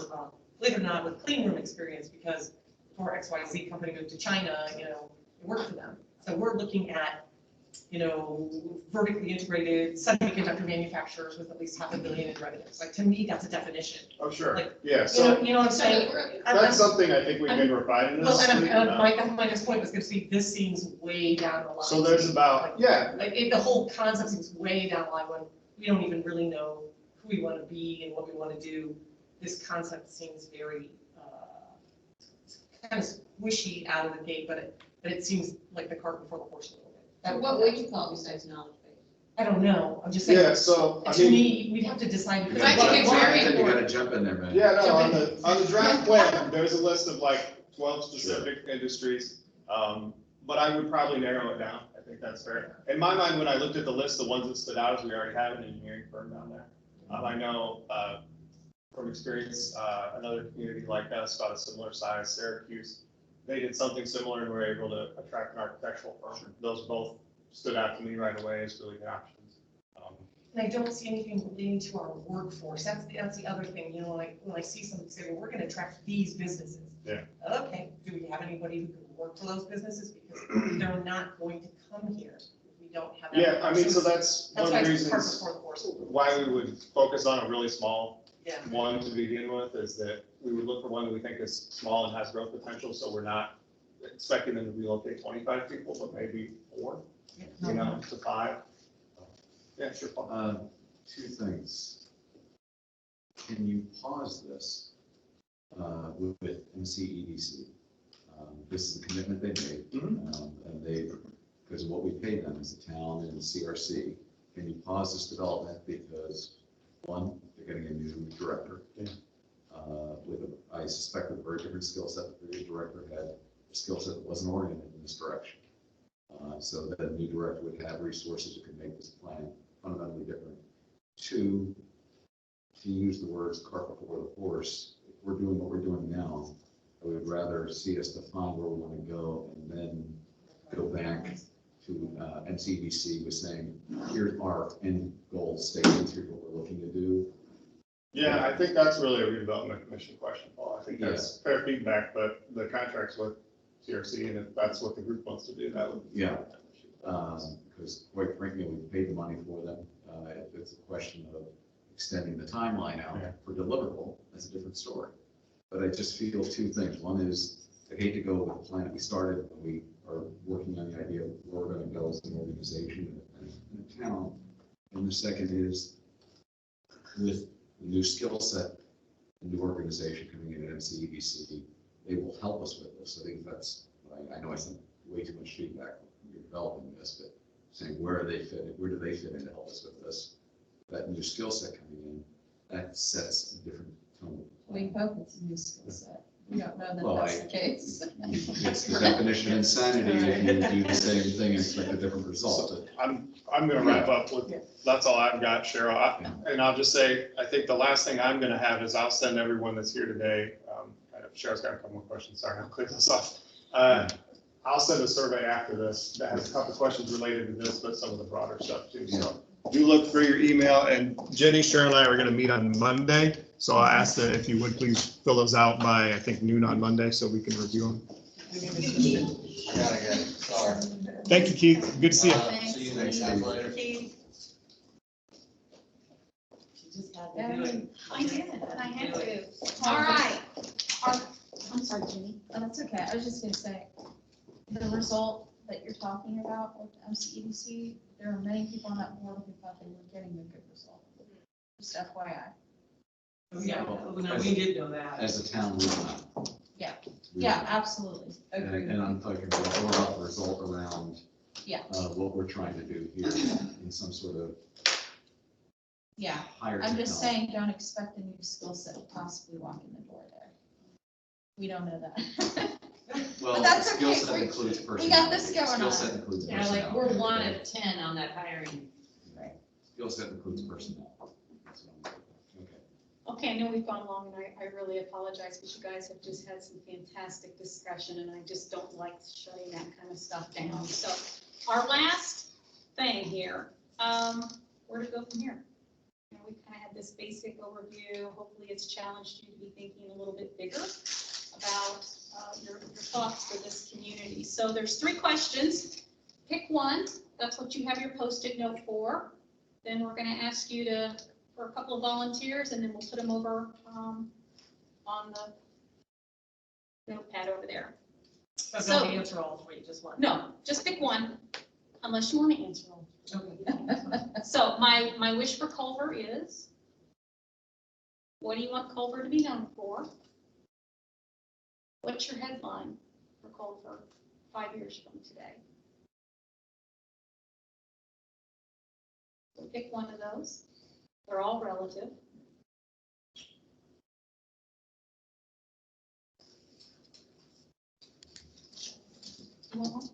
believe it or not, with clean room experience because before XYZ company moved to China, it worked for them. So we're looking at, vertically integrated semiconductor manufacturers with at least $500 million in revenues. Like, to me, that's a definition. Oh, sure. Like, yeah. So you know what I'm saying? That's something I think we can refine in this. Well, and my next point was going to be, this seems way down the line. So there's about, the whole concept seems way down the line when we don't even really know who we want to be and what we want to do. This concept seems very kind of squishy out of the gate, but it seems like the cart before the horse a little bit. So what would you call besides knowledge-based? I don't know. I'm just saying. Yeah, so to me, we'd have to decide. Because I think it's very You important. gotta jump in there, man. Yeah, no, on the draft plan, there's a list of like 12 specific industries. But I would probably narrow it down. I think that's fair. In my mind, when I looked at the list, the ones that stood out is we already have an engineering firm down there. I know from experience, another community like us, about a similar size, Syracuse, they did something similar and were able to attract an architectural firm. Those both stood out to me right away as really good options. And I don't see anything relating to our workforce. That's the other thing, you know, like when I see something say, well, we're gonna attract these businesses. Yeah. Okay, do we have anybody who can work for those businesses? Because they're not going to come here if we don't have. that Yeah, I mean, so workforce. that's one of the why it's part reasons before the course. why we would focus on a really small Yeah. one to begin with, is that we would look for one that we think is small and has growth potential, so we're not expecting them to relocate 25 people, but maybe 4, you know, to 5. Yeah, sure. Paul. 2 things. Can you pause this with NCEDC? This is the commitment they made, and they, because of what we pay them as a town and CRC. Can you pause this development because, 1, they're getting a new director. Yeah. With, I suspect, a very different skill set. The previous director had a skill set that wasn't oriented in this direction. So that a new director would have resources that could make this plan fundamentally different. 2, to use the words cart before the horse, if we're doing what we're doing now, I would rather see us define where we want to go and then go back to NCDC with saying, here's our end goal statements, here's what we're looking to do. Yeah, I think that's really a redevelopment commission question, Paul. I think that's fair feedback, but the contract's with CRC, and if that's what the group wants to do, that would be. Yeah. Because quite frankly, we paid the money for them. If it's a question of extending the timeline out for deliverable, that's a different story. But I just feel 2 things. One is, I hate to go with the plan that we started when we are working on the idea of where we're going to go as an organization and a town. And the second is, with the new skill set, the new organization coming in at NCEDC, they will help us with this. I think that's, I know I sent way too much feedback when you're developing this, but saying where do they fit in to help us with this? That new skill set coming in, that sets a different tone. We hope it's a new skill set. We don't know that Well, that's the case. It's the definition of insanity if you do the same thing and expect a different result. I'm going to wrap up with, that's all I've got, Cheryl. And I'll just say, I think the last thing I'm going to have is I'll send everyone that's here today, Cheryl's got a couple more questions, sorry, I'll clear this off. I'll send a survey after this that has a couple questions related to this, but some of the broader stuff too. So do look for your email, and Jenny, Cheryl, and I are going to meet on Monday. So I'll ask that if you would please fill those out by, I think, noon on Monday so we can review them. I gotta get it, sorry. Thank you, Keith. Good to see you. See you next time later. I did, and I had to. All right. I'm sorry, Jenny. Oh, that's okay. I was just gonna say, the result that you're talking about with MCEDC, there are many people on that board who thought they were getting a good result. Just FYI. Yeah, no, we did know that. As a town, we not. Yeah, yeah, absolutely. Agree. And I'm talking more about the result around Yeah. What we're trying to do here in some sort of Yeah, higher I'm just technology. saying, don't expect a new skill set to possibly walk in the door there. We don't know that. Well, that's skill okay. set includes personality. We got this going Skill on. set includes Yeah, like personality. we're 1 of 10 on that hiring. Skill set includes personality. So, okay. Okay, I know we've gone long, and I really apologize, but you guys have just had some fantastic discussion, and I just don't like shutting that kind of stuff down. So our last thing here, where to go from here? You know, we kind of had this basic overview. Hopefully it's challenged you to be thinking a little bit bigger about your thoughts for this community. So there's 3 questions. Pick one. That's what you have your Post-it note for. Then we're going to ask you for a couple of volunteers, and then we'll put them over on the notepad over there. So don't answer all 3, just one. No, just pick one, unless you want to answer all. Okay. So my wish for Culver is, what do you want Culver to be known for? What's your headline for Culver 5 years from today? So pick one of those. They're all relative. You want one?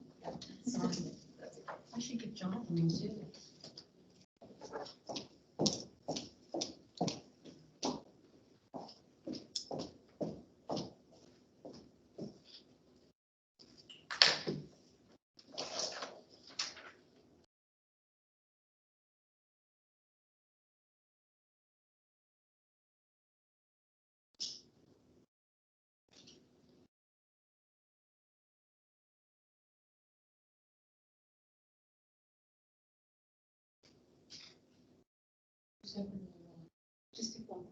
Sorry. I should give Jonathan one too. Just pick one.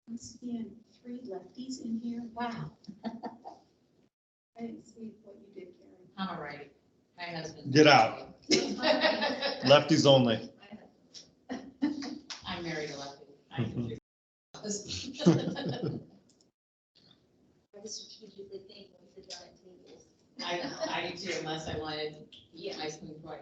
I'm seeing 3 lefties in here. Wow. I didn't see what you did, Karen. I'm a righty. My husband. Get out. Lefties only. I'm married a lefty. I usually- I just strategically think when we sit down at tables. I do too, unless I wanted to eat my spoon twice.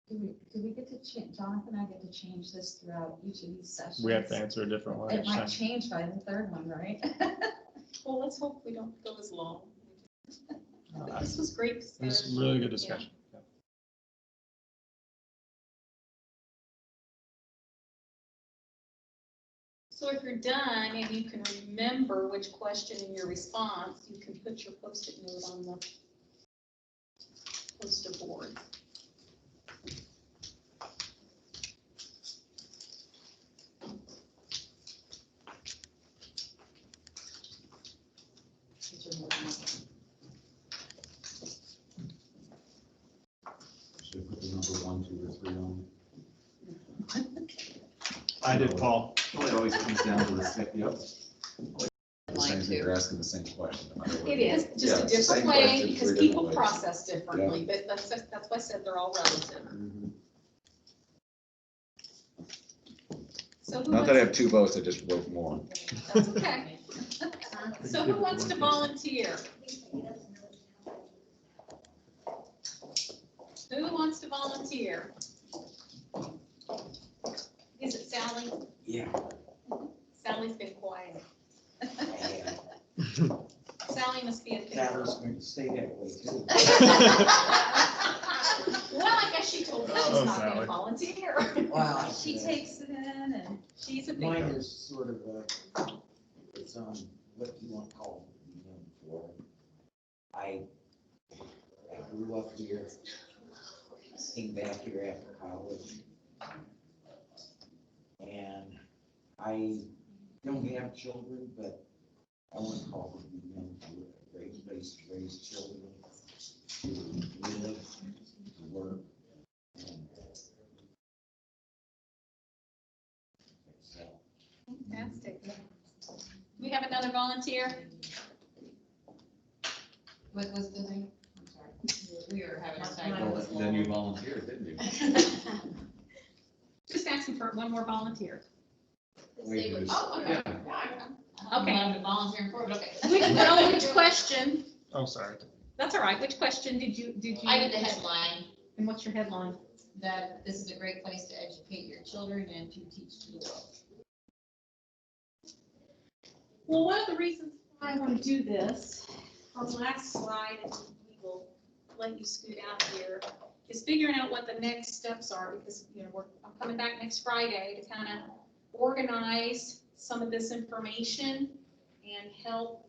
Do we get to change, Jonathan and I get to change this throughout each of these sessions? We have to answer a different one It each might time. change by the third one, right? Well, let's hope we don't go as long. But this was great. It was a really good discussion. Yeah. So if you're done and you can remember which question in your response, you can put your Post-it note on the poster board. Should I put the number 1, 2, or 3 on? I did, Paul. It always comes down to the same, yep. The Mine same thing, too. you're asking the same question. no matter what It it is, is. just Yeah, a it's the different same way, question, because 3 people different ways. process differently, but that's why I said they're all relative. Mhm. So who Not that I have wants, 2 votes, I just wrote more. that's okay. So who wants to volunteer? Who wants to volunteer? Is it Sally? Yeah. Sally's been quiet. Sally must be a That picker. was going to stay that way too. Well, I guess she told us she's Oh, not Sally. gonna volunteer. Wow. She takes it in and she's a Mine picker. is sort of it's on what you want to call it, for. I grew up here, came back here after college. And I don't have children, but I want to call it, a great place to raise children, to live, to work. And so, Fantastic. We have another volunteer? What was the name? I'm sorry. We were having a Well, second. then you volunteered, didn't you? Just asking for one more volunteer. Say what- Oh, okay. Yeah. Okay. I'm volunteering for it, okay. Which question? Oh, sorry. That's all right. Which question did you? I did the headline, And what's your headline? that this is a great place to educate your children and to teach to the world. Well, one of the reasons I want to do this, on the last slide, and we will let you scoot out here, is figuring out what the next steps are, because, I'm coming back next Friday to kind of organize some of this information and help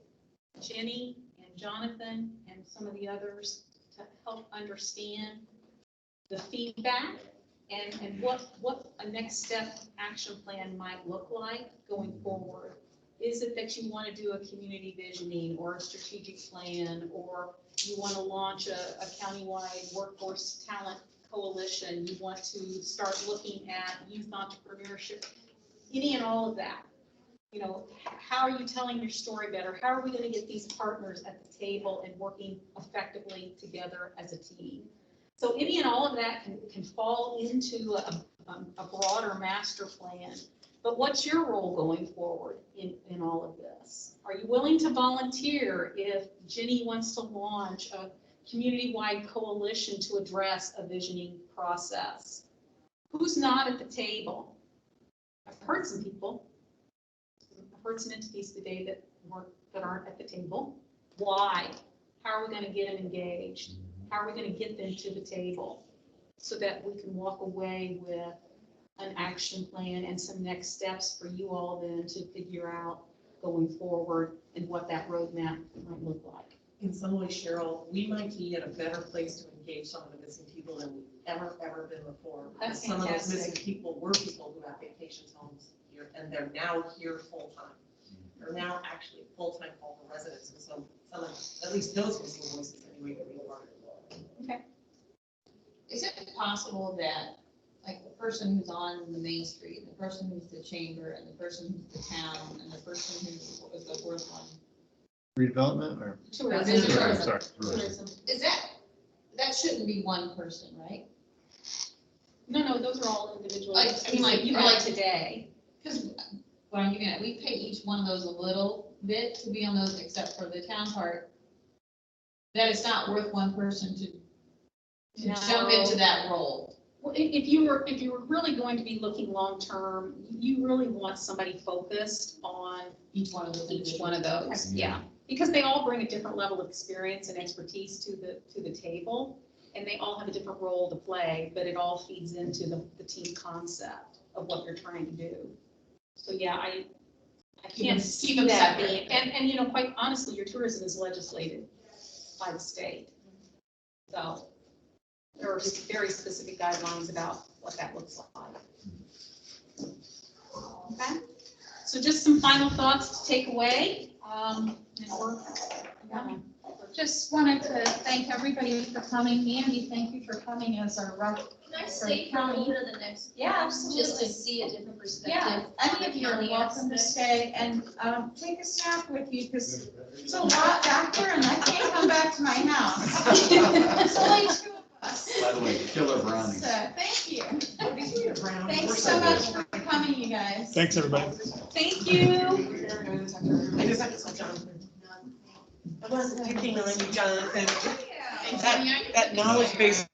Jenny and Jonathan and some of the others to help understand the feedback and what a next step action plan might look like going forward. Is it that you want to do a community visioning or a strategic plan, or you want to launch a countywide workforce talent coalition? You want to start looking at youth entrepreneurship, any and all of that. How are you telling your story better? How are we going to get these partners at the table and working effectively together as a team? So any and all of that can fall into a broader master plan. But what's your role going forward in all of this? Are you willing to volunteer if Jenny wants to launch a community-wide coalition to address a visioning process? Who's not at the table? I've heard some people. I've heard some entities today that aren't at the table. Why? How are we going to get them engaged? How are we going to get them to the table so that we can walk away with an action plan and some next steps for you all then to figure out going forward and what that roadmap might look like? In some ways, Cheryl, we might be at a better place to engage some of the missing people than we've ever been before. That's Some of those missing fantastic. people were people who have vacations homes here, and they're now here full-time. They're now actually full-time Culver residents, and so So like, at least those missing voices anyway could be a part of it. Is it possible that, like, the person who's on the Main Street, the person who's the chamber, and the person who's the town, and the person who was the fourth one? Redevelopment or? Tourism. Sorry. Is that shouldn't be one person, right? No, those are all individual. Like, I mean, like, you like- like today. Because what I'm getting at, we pay each one of those a little bit to be on those, except for the town part. That it's not worth one person to jump into that role. Well, if you were really going to be looking long-term, you really want somebody focused on Each one of those. each one of those, yeah. Because they all bring a different level of experience and expertise to the table, and they all have a different role to play, but it all feeds into the team concept of what you're trying to do. So, yeah, I can't see them that separate. being, and, you know, quite honestly, your tourism is legislated by the state. So there are very specific guidelines about what that looks like. Okay, so just some final thoughts to take away. Just wanted to thank everybody for coming. Andy, thank you for coming as our rep. Can I stay for a little bit of the next? Yeah, Just to see a different perspective. Yeah, any of you are welcome to stay and take a snack with you because there's a lot back there and I can't come back to my house. There's only two of us. By the way, killer brownies. So, thank you. We're Thanks so so much good. for coming, you guys. Thanks, everybody. Thank you. I just have to say, Jonathan. I wasn't picking on you, Jonathan. That knowledge base